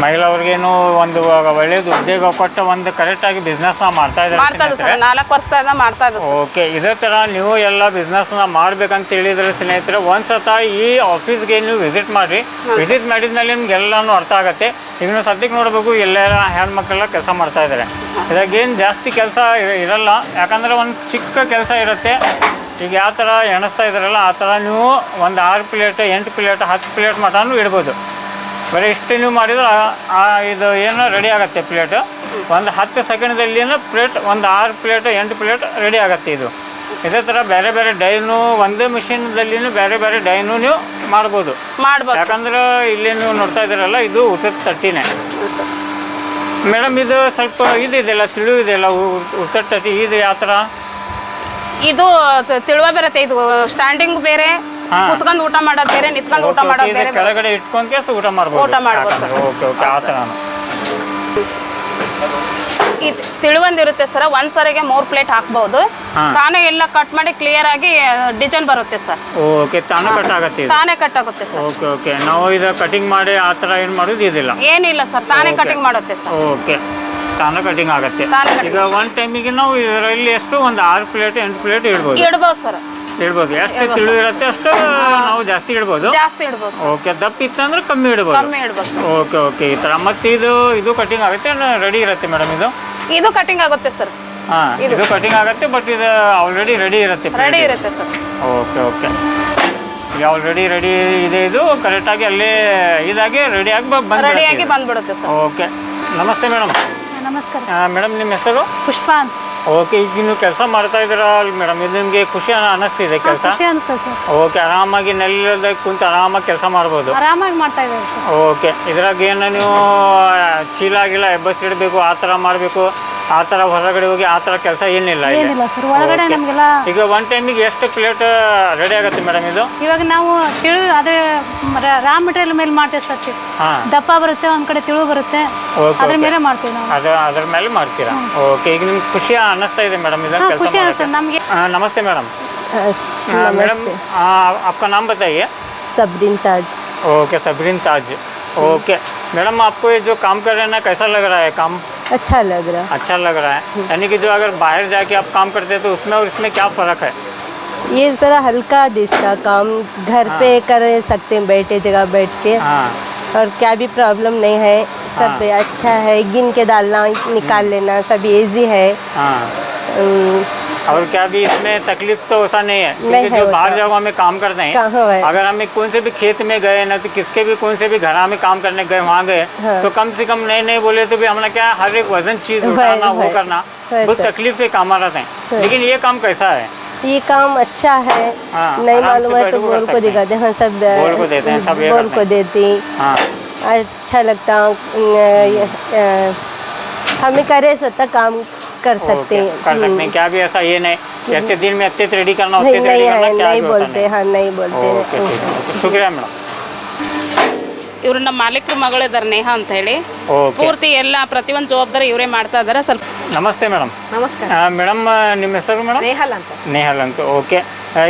ಮಹಿಳೆಯವ್ರಿಗೇನು ಒಂದು ಒಳ್ಳೇದು ಉದ್ಯೋಗ ಕೊಟ್ಟ ಒಂದು ಕರೆಕ್ಟಾಗಿ ಬಿಸ್ನೆಸ್ನ ಮಾಡ್ತಾ ಇದ್ದಾರೆ ಸರ್. 4 ವರ್ಷದಿಂದ ಮಾಡ್ತಾ ಇದ್ದಾರೆ. ಓಕೆ, ಇದೇ ಥರ ನೀವು ಎಲ್ಲ ಬಿಸ್ನೆಸ್ನ ಮಾಡ್ಬೇಕಂತ ಹೇಳಿದ್ರೆ ಸ್ನೇಹಿತರೆ ಒಂದ್ಸತ ಈ ಆಫೀಸ್ಗೆ ನೀವು ವಿಸಿಟ್ ಮಾಡಿರಿ. ವಿಸಿಟ್ ಮಾಡಿದ್ಮೇಲೆ ನಿಮ್ಗೆಲ್ಲನೂ ಅರ್ಥ ಆಗುತ್ತೆ. ಈಗ ನೀವು ಸದ್ಯಕ್ಕೆ ನೋಡಬೇಕು ಎಲ್ಲರ ಹೆಣ್ಮಕ್ಳೆಲ್ಲ ಕೆಲಸ ಮಾಡ್ತಾ ಇದ್ದಾರೆ. ಇದಾಗೇನು ಜಾಸ್ತಿ ಕೆಲಸ ಇರಲ್ಲ, ಯಾಕಂದರೆ ಒಂದು ಚಿಕ್ಕ ಕೆಲಸ ಇರುತ್ತೆ. ಈಗ ಯಾವ ಥರ ಎಣಿಸ್ತಾ ಇದ್ದಾರಲ್ಲ ಆ ಥರ ನೀವು ಒಂದು 6 ಪ್ಲೇಟ್, 8 ಪ್ಲೇಟ್, 10 ಪ್ಲೇಟ್ ಮಟನೂ ಇಡ್ಬೋದು. ಬರೀ ಇಷ್ಟು ನೀವು ಮಾಡಿದ್ರೆ ಇದು ಏನೋ ರೆಡಿ ಆಗುತ್ತೆ ಪ್ಲೇಟ್. ಒಂದು 10 ಸೆಕೆಂಡ್ದಲ್ಲಿನ ಪ್ಲೇಟ್ ಒಂದು 6 ಪ್ಲೇಟ್, 8 ಪ್ಲೇಟ್ ರೆಡಿ ಆಗುತ್ತೆ. ಇದೇ ಥರ ಬೇರೆ ಬೇರೆ ಡೈನು ಒಂದೇ ಮಿಷಿನ್ದಲ್ಲಿನೂ ಬೇರೆ ಬೇರೆ ಡೈನು ನೀವು ಮಾಡ್ಬೋದು. ಯಾಕಂದ್ರೆ ಇಲ್ಲಿ ನೀವು ನೋಡ್ತಾ ಇದ್ದೀರಲ್ಲ ಇದು ಊಟದ ತಟ್ಟಿನೇ ಮೇಡಮ್. ಇದು ಸ್ವಲ್ಪ ಇದೆಯಲ್ಲ ತಿಳಿದಿದೆಯಲ್ಲ ಊಟದ ತಟ್ಟಿ, ಇದು ಯಾವ ಥರ? ಇದು ತಿಳುವ ಬರುತ್ತೆ. ಇದು ಸ್ಟ್ಯಾಂಡಿಂಗ್ ಬೇರೆ, ಕುತ್ಕೊಂಡು ಊಟ ಮಾಡೋದು ಬೇರೆ, ನಿಂತ್ಕೊಂಡು ಊಟ ಮಾಡೋದು ಬೇರೆ. ಕೆಳಗಡೆ ಇಟ್ಕೊಂಡು ಊಟ ಮಾಡ್ಬೋದು. ಓಕೆ ಓಕೆ, ಆ ಥರ ಇದು ತಿಳುವಂದಿರುತ್ತೆ ಸರ್. ಒಂದ್ಸರಿಗೆ 3 ಪ್ಲೇಟ್ ಹಾಕ್ಬಹುದು. ತಾನೇ ಎಲ್ಲ ಕಟ್ ಮಾಡಿ ಕ್ಲಿಯರ್ ಆಗಿ ಡಿಸೈನ್ ಬರುತ್ತೆ ಸರ್. ಓಕೆ, ತಾನೇ ಕಟ್ ಆಗುತ್ತೆ. ತಾನೇ ಕಟ್ ಆಗುತ್ತೆ ಸರ್. ಓಕೆ ಓಕೆ, ನಾವು ಇದು ಕಟಿಂಗ್ ಮಾಡಿ ಆ ಥರ ಏನು ಮಾಡೋದು ಇದಿಲ್ಲ? ಏನಿಲ್ಲ ಸರ್, ತಾನೇ ಕಟಿಂಗ್ ಮಾಡುತ್ತೆ ಸರ್. ಓಕೆ, ತಾನೇ ಕಟಿಂಗ್ ಆಗುತ್ತೆ. ಈಗ ಒನ್ ಟೈಮಿಗೆ ನಾವು ಇದರಲ್ಲಿ ಎಷ್ಟು ಒಂದು 6 ಪ್ಲೇಟ್, 8 ಪ್ಲೇಟ್ ಇಡ್ಬೋದು ಸರ್. ಇಡ್ಬೋದು. ಎಷ್ಟು ತಿಳಿದು ಇರುತ್ತೆ ಅಷ್ಟು ನಾವು ಜಾಸ್ತಿ ಇಡ್ಬೋದು. ಓಕೆ, ದಪ್ಪ ಇತ್ತಂದ್ರೆ ಕಮ್ಮಿ ಇಡ್ಬೋದು. ಓಕೆ ಓಕೆ, ಈ ಥರ. ಮತ್ತೆ ಇದು ಕಟಿಂಗ್ ಆಗುತ್ತೆ, ರೆಡಿ ಇರುತ್ತೆ ಮೇಡಮ್? ಇದು ಕಟಿಂಗ್ ಆಗುತ್ತೆ ಸರ್. ಇದು ಕಟಿಂಗ್ ಆಗುತ್ತೆ, ಬಟ್ ಇದು ಆಲ್ರೆಡಿ ರೆಡಿ ಇರುತ್ತೆ ಸರ್. ಓಕೆ ಓಕೆ, ಈಗ ಆಲ್ರೆಡಿ ರೆಡಿ ಇದೆ. ಇದು ಕರೆಕ್ಟಾಗಿ ಅಲ್ಲೇ ಇದಾಗಿ ರೆಡಿಯಾಗಿ ಬಂದ್ಬಿಡುತ್ತೆ ಸರ್. ಓಕೆ, ನಮಸ್ತೆ ಮೇಡಮ್. ನಮಸ್ಕಾರ ಮೇಡಮ್, ನಿಮ್ಮ ಹೆಸರು? ಪುಷ್ಪ ಅಂತ. ಓಕೆ, ಈಗ ನೀವು ಕೆಲಸ ಮಾಡ್ತಾ ಇದ್ದೀರಾ ಮೇಡಮ್, ಇದು ನಿಮಗೆ ಖುಷಿ ಅನ್ನಿಸ್ತಿದೆ ಕೆಲಸ? ಖುಷಿ ಅನಿಸ್ತದೆ ಸರ್. ಓಕೆ, ಆರಾಮಾಗಿ ನೆಲ್ಲದಾಗ ಕುಂತು ಆರಾಮಾಗಿ ಕೆಲಸ ಮಾಡ್ಬೋದು. ಆರಾಮಾಗಿ ಮಾಡ್ತಾ ಇದ್ದೀವಿ ಸರ್. ಓಕೆ, ಇದ್ರಾಗ ಏನು ನೀವು ಚೀಲ ಆಗಿಲ್ಲ ಎಬ್ಬಸಿಡಬೇಕು ಆ ಥರ ಮಾಡಬೇಕು, ಆ ಥರ ಹೊರಗಡೆ ಹೋಗಿ ಆ ಥರ ಕೆಲಸ ಏನಿಲ್ಲ ಸರ್. ಒಳಗಡೆ ನಮಗೆಲ್ಲ ಈಗ ಒನ್ ಟೈಮಿಗೆ ಎಷ್ಟು ಪ್ಲೇಟ್ ರೆಡಿ ಆಗುತ್ತೆ ಮೇಡಮ್ ಇದು? ಇವಾಗ ನಾವು ಅದೇ ರಾ ಮೆಟೀರಿಯಲ್ ಮೇಲೆ ಮಾಡ್ತೇವೆ ಸರ್. ದಪ್ಪ ಬರುತ್ತೆ, ಒಂದ್ ಕಡೆ ತಿಳು ಬರುತ್ತೆ, ಅದ್ರ ಮೇಲೆ ಮಾಡ್ತೀವಿ ನಾವು. ಅದ್ರ ಮೇಲೆ ಮಾಡ್ತೀರಾ? ಓಕೆ, ಈಗ ನಿಮ್ಗೆ ಖುಷಿ ಅನ್ನಿಸ್ತಾ ಇದೆ ಮೇಡಮ್ ಇದು ಕೆಲಸ? ಖುಷಿ ಅನಿಸ್ತದೆ ನಮಗೆ. नमस्ते मैडम। मैडम आपका नाम बताइए। सबरीन ताज। ओके, सबरीन ताज। ओके मैडम, आपको ये जो काम कर रहे हैं ना, कैसा लग रहा है काम? अच्छा लग रहा है। अच्छा लग रहा है, यानी कि जो अगर बाहर जाके आप काम करते हैं तो उसमें और इसमें क्या फ़र्क है? ये ज़रा हल्का दिखता काम, घर पे कर सकते हैं बैठे जगह बैठ के। और क्या भी प्रॉब्लम नहीं है, सब अच्छा है, गिन के डालना निकाल लेना सब इजी है। और क्या भी इसमें तकलीफ तो ऐसा नहीं है, क्योंकि जो बाहर जगह में काम करते हैं, अगर हमें कौन से भी खेत में गए ना, तो किसके भी कौन से भी घर में काम करने गए, वहाँ गए तो कम से कम नहीं बोले तो भी हमने क्या हर एक वजन चीज़ उठाना वो करना बहुत तकलीफ के काम आ रहे हैं। लेकिन ये काम कैसा है? ये काम अच्छा है, नहीं मालूम है तो बोल को दिखाते हैं, सब बोल को देते हैं, सब बोल को देती। अच्छा लगता हमें करे स्वतः काम कर सकते हैं। कर सकते हैं, क्या भी ऐसा ये नहीं कि इतने दिन में इतने रेडी करना नहीं उतने नहीं रेडी करना, है, क्या नहीं भी वैसा बोलते, हाँ नहीं बोलते ಓಕೆ हैं। ಶುಕ್ರಿಯಾ ಮೇಡಮ್. ಇವ್ರು ನಮ್ಮ ಮಾಲೀಕರ ಮಗಳಿದ್ದಾರೆ ನೇಹ ಅಂತ ಹೇಳಿ. ಓಕೆ ಪೂರ್ತಿ ಎಲ್ಲ ಪ್ರತಿಯೊಂದು ಜವಾಬ್ದಾರಿ ಇವರೇ ಮಾಡ್ತಾ ಇದ್ದಾರೆ. ಸ್ವಲ್ಪ ನಮಸ್ತೆ ಮೇಡಮ್. ನಮಸ್ಕಾರ. ಮೇಡಮ್ ನಿಮ್ಮ ಹೆಸರು ಮೇಡಮ್? ನೇಹಲ್ ಅಂತ. ನೇಹಲ್ ಅಂತ. ಓಕೆ,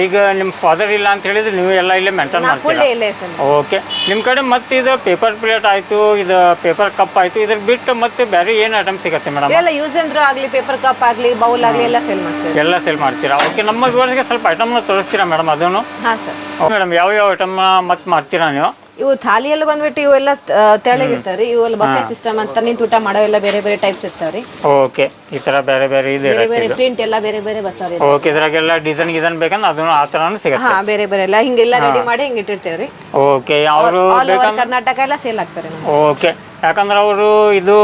ಈಗ ನಿಮ್ಮ ಫಾದರ್ ಇಲ್ಲ ಅಂತ ಹೇಳಿದ್ರೆ ನೀವು ಎಲ್ಲ ಇಲ್ಲೇ ಮೇಂಟೈನ್ ನಾ ಫುಲ್ ಮಾಡ್ತೀರಾ? ಇಲ್ಲೇ ಇರ್ತೇನೆ. ಓಕೆ, ನಿಮ್ಮ ಕಡೆ ಮತ್ತೆ ಇದು ಪೇಪರ್ ಪ್ಲೇಟ್ ಆಯಿತು, ಇದು ಪೇಪರ್ ಕಪ್ ಆಯಿತು, ಇದ್ರ ಬಿಟ್ಟು ಮತ್ತೆ ಬೇರೆ ಏನು ಐಟಮ್ ಸಿಗುತ್ತೆ ಮೇಡಮ್? ಎಲ್ಲ ಯೂಸ್ ಅಂಡ್ ಥ್ರೋ ಆಗಲಿ, ಪೇಪರ್ ಕಪ್ ಆಗಲಿ, ಬೌಲ್ ಆಗಲಿ ಎಲ್ಲ ಸೇಲ್ ಮಾಡ್ತೇವೆ. ಎಲ್ಲ ಸೇಲ್ ಮಾಡ್ತೀರಾ? ಓಕೆ, ನಮ್ಮ ವ್ಯೂವರ್ಸ್ಗೆ ಸ್ವಲ್ಪ ಐಟಮ್ನ ತೋರಿಸ್ತೀರಾ ಮೇಡಮ್ ಅದನ್ನು? ಹಾಂ ಸರ್. ಮೇಡಮ್ ಯಾವ ಐಟಮ್ನ ಮತ್ತೆ ಮಾಡ್ತೀರಾ ನೀವು? ಇವು ಥಾಲಿ ಎಲ್ಲ ಬಂದ್ಬಿಟ್ಟು ಇವೆಲ್ಲ ತೆಳಗಿರ್ತಾವ್ರಿ. ಇವೆಲ್ಲ ಬಫೆ ಸಿಸ್ಟಮ್ ಅಂತ ನಿಂತು ಊಟ ಮಾಡೋ ಎಲ್ಲ ಬೇರೆ ಬೇರೆ ಟೈಪ್ಸ್ ಇರ್ತಾವ್ರಿ. ಓಕೆ, ಈ ಥರ ಬೇರೆ ಬೇರೆ ಇದು ಬೇರೆ ಬೇರೆ ಇರುತ್ತೆ. ಪ್ರಿಂಟ್ ಎಲ್ಲ ಬೇರೆ ಬೇರೆ ಬರ್ತಾವ್ರಿ. ಓಕೆ, ಇದ್ರಾಗೆಲ್ಲ ಡಿಸೈನ್ ಬೇಕಂದ್ರೆ ಅದನ್ನು ಆ ಥರನೂ ಸಿಗುತ್ತೆ? ಹಾ, ಬೇರೆ ಬೇರೆ ಎಲ್ಲ ಹಿಂಗೆಲ್ಲ ರೆಡಿ ಮಾಡಿ ಹಿಂಗೆ ಇಟ್ಟಿರ್ತೇವ್ರಿ. ಓಕೆ, ಅವರು ಆಲ್ ಓವರ್ ಕರ್ನಾಟಕ ಎಲ್ಲ ಸೇಲ್ ಆಗ್ತಾರೆ ನಮ್ಗೆ. ಓಕೆ, ಯಾಕಂದ್ರೆ ಅವರು ಇದು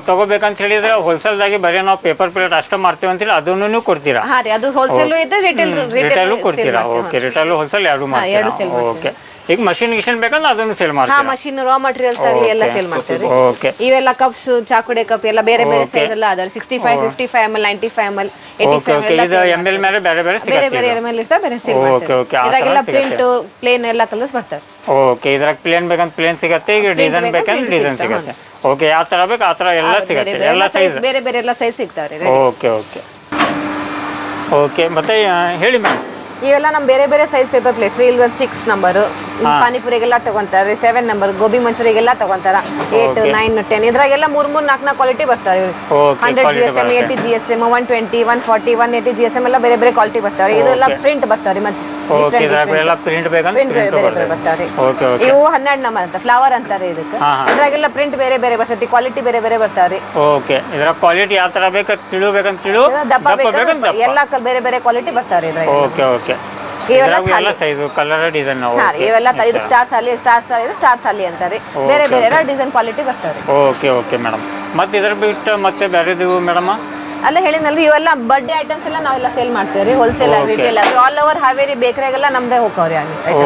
ತಗೋಬೇಕಂತ ಹೇಳಿದ್ರೆ ಹೋಲ್ಸೇಲ್ದಾಗಿ ಬರೀ ನಾವು ಪೇಪರ್ ಪ್ಲೇಟ್ ಅಷ್ಟೇ ಮಾಡ್ತೀವಿ ಅಂತೇಳಿ ಅದನ್ನು ಕೊಡ್ತೀರಾ? ಹಾ ರೀ, ಅದು ಹೋಲ್ಸೇಲು ಇದೆ, ರಿಟೇಲು ಕೊಡ್ತೀರಾ? ಓಕೆ, ರಿಟೇಲು ಹೋಲ್ಸೇಲ್ ಎರಡು ಮಾಡ್ತೀರಾ? ಓಕೆ, ಈಗ ಮಷಿನ್ ಗಿಷನ್ ಬೇಕಂದ್ರೆ ಅದನ್ನು ಸೇಲ್ ಹಾ, ಮಾಡ್ತೀರಾ? ಮಷಿನ್ ರಾ ಮಟೀರಿಯಲ್ಸ್ ಆಗಲಿ ಎಲ್ಲ ಸೇಲ್ ಮಾಡ್ತೇವ್ರಿ. ಓಕೆ, ಇವೆಲ್ಲ ಕಪ್ಸ್, ಚಾಕುಡೆ ಕಪ್ ಎಲ್ಲ ಬೇರೆ ಬೇರೆ ಸೈಜ್ ಎಲ್ಲ ಅದಾವ. 65, 55 ml, 95 ml, ಓಕೆ 85 ಓಕೆ, ಇದು ಎಮ್ ಎಲ್ ಮೇಲೆ ಬೇರೆ ಬೇರೆ ಬೇರೆ ಸಿಗುತ್ತೆ? ಬೇರೆ ಎಲ್ ಇರ್ತಾವೆ, ಬೇರೆ ಸೇಲ್ ಓಕೆ ಮಾಡ್ತೇವೆ. ಓಕೆ, ಆ ಥರ ಇದಾಗೆಲ್ಲ ಸಿಗುತ್ತೆ. ಪ್ರಿಂಟ್ ಪ್ಲೇನ್ ಎಲ್ಲ ಕಲರ್ಸ್ ಬರ್ತವೆ. ಓಕೆ, ಇದ್ರಾಗ ಪ್ಲೇನ್ ಬೇಕಂತ ಪ್ಲೇನ್ ಸಿಗುತ್ತೆ, ಈಗ ಡಿಸೈನ್ ಬೇಕಂದ್ರೆ ಡಿಸೈನ್ ಸಿಗುತ್ತೆ. ಓಕೆ, ಯಾವ ಥರ ಬೇಕು ಆ ಥರ ಎಲ್ಲ ಸಿಗುತ್ತೆ, ಎಲ್ಲ ಸೈಜ್ ಬೇರೆ ಬೇರೆ ಎಲ್ಲ ಸೈಜ್ ಸಿಗ್ತಾವ್ರಿ. ಓಕೆ ಓಕೆ ಓಕೆ, ಮತ್ತೆ ಹೇಳಿ ಮ್ಯಾಮ್. ಇವೆಲ್ಲ ನಮ್ ಬೇರೆ ಬೇರೆ ಸೈಜ್ ಪೇಪರ್ ಪ್ಲೇಟ್ಸ್. ಇಲ್ಲಿ ಒಂದು 6 ನಂಬರ್ ಪಾನಿಪುರಿಗೆಲ್ಲ ತಗೊಂತಾರೆ, 7 ನಂಬರ್ ಗೋಬಿ ಮಂಚೂರಿಗೆಲ್ಲ ತಗೊಂತಾರ, 8, 9, 10 ಇದ್ರಾಗೆಲ್ಲ 3, 4 ಕ್ವಾಲಿಟಿ ಬರ್ತಾವೆ. 100 GSM, 80 GSM, 120, 140, 180 GSM ಎಲ್ಲ ಬೇರೆ ಬೇರೆ ಕ್ವಾಲಿಟಿ ಬರ್ತಾವೆ. ಇದೆಲ್ಲ ಪ್ರಿಂಟ್ ಬರ್ತಾವೆ ಮತ್ತೆ ಓಕೆ, ಇದ್ರಾಗೆಲ್ಲ ಪ್ರಿಂಟ್ ಬೇಕಂದ್ರೆ ಪ್ರಿಂಟ್ ಬೇರೆ ಬೇರೆ ಬರ್ತಾವೆ. ಓಕೆ ಓಕೆ, ಇವು 12 ನಂಬರ್ ಅಂತ ಫ್ಲವರ್ ಅಂತಾರೆ ಇದಕ್ಕೆ. ಇದ್ರಾಗೆಲ್ಲ ಪ್ರಿಂಟ್ ಬೇರೆ ಬೇರೆ ಬರ್ತೈತಿ, ಕ್ವಾಲಿಟಿ ಬೇರೆ ಬೇರೆ ಬರ್ತಾವ್ರಿ. ಓಕೆ, ಇದರ ಕ್ವಾಲಿಟಿ ಯಾವ ಥರ ಬೇಕು ತಿಳಿಬೇಕಂತ ತಿಳು, ದಪ್ಪ ಬೇಕಂತ ದಪ್ಪ. ಎಲ್ಲ ಬೇರೆ ಬೇರೆ ಕ್ವಾಲಿಟಿ ಬರ್ತಾವ್ರಿ ಇದ್ರಾಗ. ಓಕೆ ಓಕೆ, ಇವೆಲ್ಲ ಎಲ್ಲ ಸೈಜು ಕಲರ್ ಡಿಸೈನ್. ಇವೆಲ್ಲ ಇದು ಸ್ಟಾರ್ ಥಾಲಿ, ಸ್ಟಾರ್ ಇದೆ, ಸ್ಟಾರ್ ಥಾಲಿ ಅಂತಾರೆ. ಬೇರೆ ಬೇರೆ ಎಲ್ಲ ಡಿಸೈನ್ ಕ್ವಾಲಿಟಿ ಬರ್ತಾವ್ರಿ. ಓಕೆ ಓಕೆ ಮೇಡಮ್, ಮತ್ತೆ ಇದ್ರ ಬಿಟ್ಟು ಮತ್ತೆ ಬೇರೆದು ಮೇಡಮ್? ಅಲ್ಲ ಹೇಳಿದ್ನಲ್ರಿ, ಇವೆಲ್ಲ ಬರ್ಡೇ ಐಟಮ್ಸ್ ಎಲ್ಲ ನಾವೆಲ್ಲ ಸೇಲ್ ಮಾಡ್ತೇವ್ರಿ, ಹೋಲ್ಸೇಲ್ ಆಗಿ ರಿಟೇಲ್ ಆಗಿ. ಆಲ್ ಓವರ್ ಹಾವೇರಿ ಬೇಕರಿಯಾಗೆಲ್ಲ ನಮ್ದೇ ಹೋಗ್ತಾವ್ರಿ.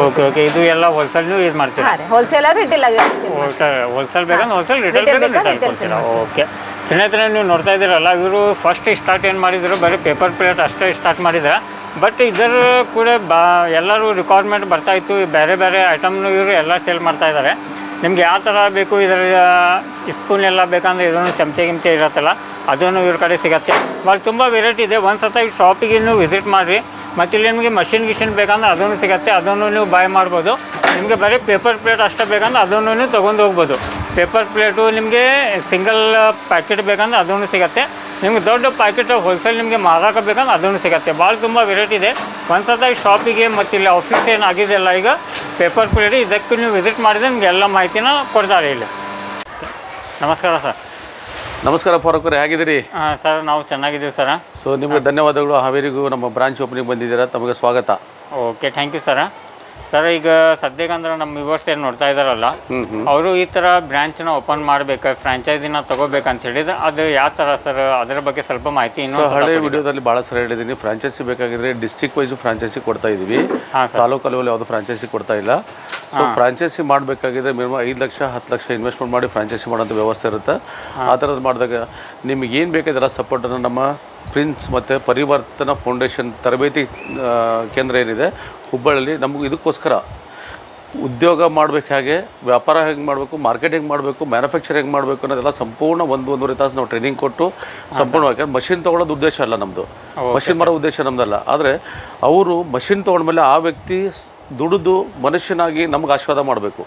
ಓಕೆ ಓಕೆ, ಇದು ಎಲ್ಲ ಹೋಲ್ಸೇಲ್ ನೀವು ಇದು ಮಾಡ್ತೀರಾ? ಹಾ ರೀ, ಹೋಲ್ಸೇಲ್ ಆಗಿ ರಿಟೇಲ್ ಆಗಿ. ಹೋಲ್ಸೇಲ್ ಬೇಕಂದ್ರೆ ಹೋಲ್ಸೇಲ್, ರಿಟೇಲ್ ಬೇಕಂದ್ರೆ ರಿಟೇಲ್ ಕೊಡ್ತೀರಾ? ಓಕೆ, ಸ್ನೇಹಿತರೆ ನೀವು ನೋಡ್ತಾ ಇದ್ದೀರಲ್ಲ, ಇವರು ಫಸ್ಟ್ ಸ್ಟಾರ್ಟ್ ಏನು ಮಾಡಿದ್ರು ಬರೀ ಪೇಪರ್ ಪ್ಲೇಟ್ ಅಷ್ಟೇ ಸ್ಟಾರ್ಟ್ ಮಾಡಿದ್ರೆ, ಬಟ್ ಇದರ ಕೂಡ ಎಲ್ಲರೂ ರಿಕ್ವೈರ್ಮೆಂಟ್ ಬರ್ತಾಯಿತ್ತು, ಬೇರೆ ಬೇರೆ ಐಟಮ್ನು ಇವರು ಎಲ್ಲ ಸೇಲ್ ಮಾಡ್ತಾ ಇದ್ದಾರೆ. ನಿಮ್ಗೆ ಯಾವ ಥರ ಬೇಕು, ಇದರ ಸ್ಪೂನ್ ಎಲ್ಲ ಬೇಕಂದ್ರೆ ಇದನ್ನು ಚಮಚೆ ಗಿಮಚೆ ಇರುತ್ತಲ್ಲ ಅದನ್ನು ಇವ್ರ ಕಡೆ ಸಿಗುತ್ತೆ. ಭಾಳ ತುಂಬ ವೆರೈಟಿ ಇದೆ. ಒಂದು ಸತ ಈ ಶಾಪಿಗೆ ನೀವು ವಿಸಿಟ್ ಮಾಡಿರಿ. ಮತ್ತು ಇಲ್ಲಿ ನಿಮಗೆ ಮಷಿನ್ ಗಿಷಿನ್ ಬೇಕಂದ್ರೆ ಅದನ್ನು ಸಿಗುತ್ತೆ, ಅದನ್ನು ನೀವು ಬೈ ಮಾಡ್ಬೋದು. ನಿಮಗೆ ಬರೀ ಪೇಪರ್ ಪ್ಲೇಟ್ ಅಷ್ಟೇ ಬೇಕಂದ್ರೆ ಅದನ್ನು ನೀವು ತೊಗೊಂಡು ಹೋಗ್ಬೋದು. ಪೇಪರ್ ಪ್ಲೇಟು ನಿಮಗೆ ಸಿಂಗಲ್ ಪ್ಯಾಕೆಟ್ ಬೇಕಂದ್ರೆ ಅದನ್ನು ಸಿಗುತ್ತೆ. ನಿಮ್ಗೆ ದೊಡ್ಡ ಪ್ಯಾಕೆಟ್ ಹೋಲ್ಸೇಲ್ ನಿಮಗೆ ಮಾರಾಕ ಬೇಕಂದ್ರೆ ಅದನ್ನು ಸಿಗುತ್ತೆ. ಭಾಳ ತುಂಬ ವೆರೈಟಿ ಇದೆ. ಒಂದು ಸತ ಈ ಶಾಪಿಗೆ ಮತ್ತು ಇಲ್ಲಿ ಆಫೀಸ್ ಏನು ಆಗಿದೆಯಲ್ಲ ಈಗ ಪೇಪರ್ ಪ್ಲೇಟ್, ಇದಕ್ಕೆ ನೀವು ವಿಸಿಟ್ ಮಾಡಿದರೆ ನಿಮಗೆ ಎಲ್ಲ ಮಾಹಿತಿನ ಕೊಡ್ತಾರೆ ಇಲ್ಲಿ. ನಮಸ್ಕಾರ ಸರ್. ನಮಸ್ಕಾರ ಫಾರೂಕ್ ಅವರೇ, ಹೇಗಿದ್ದೀರಿ? ಸರ್ ನಾವು ಚೆನ್ನಾಗಿದ್ದೀವಿ ಸರ್. ಸೊ ನಿಮಗೆ ಧನ್ಯವಾದಗಳು. ಹಾವೇರಿಗೂ ನಮ್ಮ ಬ್ರಾಂಚ್ ಓಪನಿಂಗ್ ಬಂದಿದ್ದೀರಾ, ತಮಗೆ ಸ್ವಾಗತ. Okay, thank you sir. Sir ಈಗ ಸದ್ಯಕ್ಕಂದ್ರೆ ನಮ್ಮ ವ್ಯೂವರ್ಸ್ ಏನು ನೋಡ್ತಾ ಇದ್ದಾರಲ್ಲ, ಅವರು ಈ ಥರ ಬ್ರಾಂಚ್ನ ಓಪನ್ ಮಾಡಬೇಕು, ಫ್ರಾಂಚೈಸಿನ ತೊಗೋಬೇಕಂತ ಹೇಳಿದ್ರೆ ಅದು ಯಾವ ಥರ ಸರ್, ಅದರ ಬಗ್ಗೆ ಸ್ವಲ್ಪ ಮಾಹಿತಿ ಇನ್ನೂ ಹಳೆ ವಿಡಿಯೋದಲ್ಲಿ ಭಾಳ ಸರಿ ಹೇಳಿದ್ದೀನಿ. ಫ್ರಾಂಚೈಸಿ ಬೇಕಾಗಿದ್ರೆ ಡಿಸ್ಟ್ರಿಕ್ಟ್ ವೈಸು ಫ್ರಾಂಚೈಸಿ ಕೊಡ್ತಾ ಇದ್ದೀವಿ, ತಾಲೂಕು ಲೆವೆಲ್ ಯಾವುದೋ ಫ್ರಾಂಚೈಸಿ ಕೊಡ್ತಾ ಇಲ್ಲ. ಸೊ ಫ್ರಾಂಚೈಸಿ ಮಾಡಬೇಕಾಗಿದ್ರೆ ಮಿನಿಮಮ್ 5 ಲಕ್ಷ 10 ಲಕ್ಷ ಇನ್ವೆಸ್ಟ್ಮೆಂಟ್ ಮಾಡಿ ಫ್ರಾಂಚೈಸಿ ಮಾಡೋಂಥ ವ್ಯವಸ್ಥೆ ಇರುತ್ತೆ. ಆ ಥರದ್ದು ಮಾಡಿದಾಗ ನಿಮಗೆ ಏನು ಬೇಕಾದೆಲ್ಲ ಸಪೋರ್ಟನ್ನು ನಮ್ಮ ಪ್ರಿನ್ಸ್ ಮತ್ತು ಪರಿವರ್ತನಾ ಫೌಂಡೇಶನ್ ತರಬೇತಿ ಕೇಂದ್ರ ಏನಿದೆ ಹುಬ್ಬಳ್ಳಿಯಲ್ಲಿ, ನಮಗೂ ಇದಕ್ಕೋಸ್ಕರ ಉದ್ಯೋಗ ಮಾಡಬೇಕು, ಹೇಗೆ ವ್ಯಾಪಾರ ಹೆಂಗೆ ಮಾಡಬೇಕು, ಮಾರ್ಕೆಟ್ ಹೆಂಗೆ ಮಾಡಬೇಕು, ಮ್ಯಾನುಫ್ಯಾಕ್ಚರ್ ಹೆಂಗೆ ಮಾಡಬೇಕು ಅನ್ನೋದೆಲ್ಲ ಸಂಪೂರ್ಣ 1-1.5 ತಾಸು ನಾವು ಟ್ರೈನಿಂಗ್ ಕೊಟ್ಟು ಸಂಪೂರ್ಣವಾಗಿ. ಮಷಿನ್ ತೊಗೊಳೋದು ಉದ್ದೇಶ ಅಲ್ಲ ನಮ್ಮದು, ಮಷಿನ್ ಮಾಡೋ ಉದ್ದೇಶ ನಮ್ಮದಲ್ಲ. ಆದರೆ ಅವರು ಮಷಿನ್ ತೊಗೊಂಡ್ಮೇಲೆ ಆ ವ್ಯಕ್ತಿ ದುಡಿದು ಮನುಷ್ಯನಾಗಿ ನಮ್ಗೆ ಆಶೀರ್ವಾದ ಮಾಡಬೇಕು.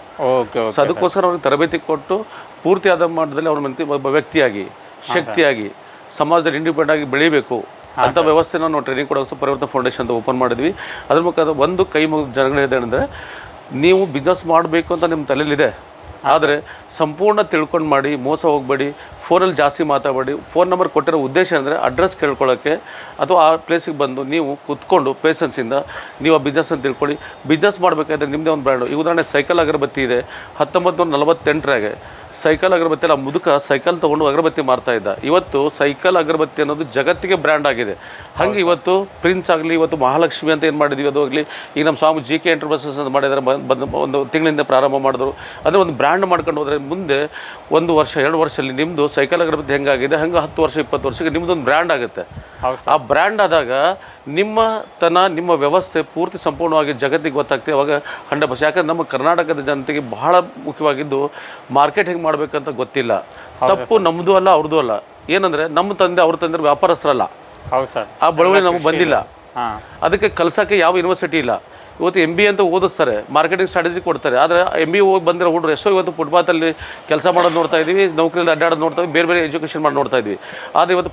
ಸೊ ಅದಕ್ಕೋಸ್ಕರ ಅವ್ರಿಗೆ ತರಬೇತಿ ಕೊಟ್ಟು ಪೂರ್ತಿ ಆದ ಮಟ್ಟದಲ್ಲಿ ಅವ್ರ ಒಬ್ಬ ವ್ಯಕ್ತಿಯಾಗಿ ಶಕ್ತಿಯಾಗಿ ಸಮಾಜದಲ್ಲಿ ಇಂಡಿಪೆಂಡೆಂಟ್ ಆಗಿ ಬೆಳಿಬೇಕು ಅಂಥ ವ್ಯವಸ್ಥೆನ ನಾವು ಟ್ರೈನಿಂಗ್ ಕೊಡೋಕೆ ಪರಿವರ್ತನಾ ಫೌಂಡೇಶನ್ ಅಂತ ಓಪನ್ ಮಾಡಿದ್ವಿ. ಅದ್ರ ಮುಖಾಂತರ ಒಂದು ಕೈ ಮುಗಿದ ಜನಗಳಿದೆ ಅಂದರೆ, ನೀವು ಬಿಸ್ನೆಸ್ ಮಾಡಬೇಕು ಅಂತ ನಿಮ್ಮ ತಲೆಯಲ್ಲಿದೆ, ಆದರೆ ಸಂಪೂರ್ಣ ತಿಳ್ಕೊಂಡು ಮಾಡಿ, ಮೋಸ ಹೋಗಬೇಡಿ, ಫೋನಲ್ಲಿ ಜಾಸ್ತಿ ಮಾತಾಡಬೇಡಿ. ಫೋನ್ ನಂಬರ್ ಕೊಟ್ಟಿರೋ ಉದ್ದೇಶ ಅಂದರೆ ಅಡ್ರೆಸ್ ಕೇಳ್ಕೊಳ್ಳೋಕ್ಕೆ ಅಥವಾ ಆ ಪ್ಲೇಸಿಗೆ ಬಂದು ನೀವು ಕೂತ್ಕೊಂಡು ಪೇಷನ್ಸಿಂದ ನೀವು ಆ ಬಿಸ್ನೆಸ್ಸನ್ನು ತಿಳ್ಕೊಳ್ಳಿ. ಬಿಸ್ನೆಸ್ ಮಾಡಬೇಕಾದ್ರೆ ನಿಮ್ಮದೇ ಒಂದು ಬ್ರ್ಯಾಂಡು. ಈ ಉದಾಹರಣೆ ಸೈಕಲ್ ಅಗರಬತ್ತಿ ಇದೆ, 1948ರಾಗೆ ಸೈಕಲ್ ಅಗರಬತ್ತಿ ಅಲ್ಲ, ಮುದುಕ ಸೈಕಲ್ ತೊಗೊಂಡು ಅಗರಬತ್ತಿ ಮಾರ್ತಾ ಇದ್ದ. ಇವತ್ತು ಸೈಕಲ್ ಅಗರಬತ್ತಿ ಅನ್ನೋದು ಜಗತ್ತಿಗೆ ಬ್ರ್ಯಾಂಡ್ ಆಗಿದೆ. ಹಾಗೆ ಇವತ್ತು ಪ್ರಿನ್ಸ್ ಆಗಲಿ, ಇವತ್ತು ಮಹಾಲಕ್ಷ್ಮಿ ಅಂತ ಏನು ಮಾಡಿದ್ವಿ ಅದು ಆಗಲಿ, ಈಗ ನಮ್ಮ ಸ್ವಾಮಿ GK ಎಂಟರ್ಪ್ರೈಸಸ್ ಅಂತ ಮಾಡಿದ್ದಾರೆ, ಒಂದು ತಿಂಗಳಿಂದ ಪ್ರಾರಂಭ ಮಾಡಿದ್ರು. ಅಂದರೆ ಒಂದು ಬ್ರ್ಯಾಂಡ್ ಮಾಡ್ಕೊಂಡು ಹೋದರೆ ಮುಂದೆ 1 ವರ್ಷ 2 ವರ್ಷದಲ್ಲಿ ನಿಮ್ಮದು ಸೈಕಲ್ ಅಗರಬತ್ತಿ ಹೆಂಗಾಗಿದೆ ಹಂಗೆ 10 ವರ್ಷ 20 ವರ್ಷಕ್ಕೆ ನಿಮ್ಮದೊಂದು ಬ್ರ್ಯಾಂಡ್ ಆಗುತ್ತೆ. ಆ ಬ್ರ್ಯಾಂಡ್ ಆದಾಗ ನಿಮ್ಮ ವ್ಯವಸ್ಥೆ ಪೂರ್ತಿ ಸಂಪೂರ್ಣವಾಗಿ ಜಗತ್ತಿಗೆ ಗೊತ್ತಾಗ್ತದೆ. ಅವಾಗ 100%. ಯಾಕಂದ್ರೆ ನಮ್ಮ ಕರ್ನಾಟಕದ ಜನತೆಗೆ ಬಹಳ ಮುಖ್ಯವಾಗಿದ್ದು ಮಾರ್ಕೆಟ್ ಹೆಂಗೆ ಮಾಡಬೇಕಂತ ಗೊತ್ತಿಲ್ಲ. ತಪ್ಪು ನಮ್ಮದು ಅಲ್ಲ, ಅವ್ರದ್ದು ಅಲ್ಲ. ಏನಂದರೆ ನಮ್ಮ ತಂದೆ ಅವ್ರ ತಂದೆ ವ್ಯಾಪಾರಸ್ಥರಲ್ಲ. ಹೌದು ಸರ್. ಆ ಬಳವಳಿ ನಮಗೆ ಬಂದಿಲ್ಲ. ಅದಕ್ಕೆ ಕಲ್ಸೋಕ್ಕೆ ಯಾವ ಯೂನಿವರ್ಸಿಟಿ ಇಲ್ಲ. ಇವತ್ತು MBA ಅಂತ ಓದಿಸ್ತಾರೆ, ಮಾರ್ಕೆಟಿಂಗ್ ಸ್ಟ್ರಾಟಜಿ ಕೊಡ್ತಾರೆ. ಆದರೆ MBA ಹೋಗಿ ಬಂದಿರೋ ಹುಡುಗರು ಎಷ್ಟೋ ಇವತ್ತು ಫುಟ್ಪಾತಲ್ಲಿ ಕೆಲಸ ಮಾಡೋದು ನೋಡ್ತಾ ಇದ್ದೀವಿ, ನೌಕರಿಯಲ್ಲಿ ಅಡ್ಡಾಡೋದು ನೋಡ್ತಾ ಇದ್ದೀವಿ, ಬೇರೆ ಬೇರೆ ಎಜುಕೇಷನ್ ಮಾಡಿ ನೋಡ್ತಾ ಇದ್ವಿ. ಆದರೆ ಇವತ್ತು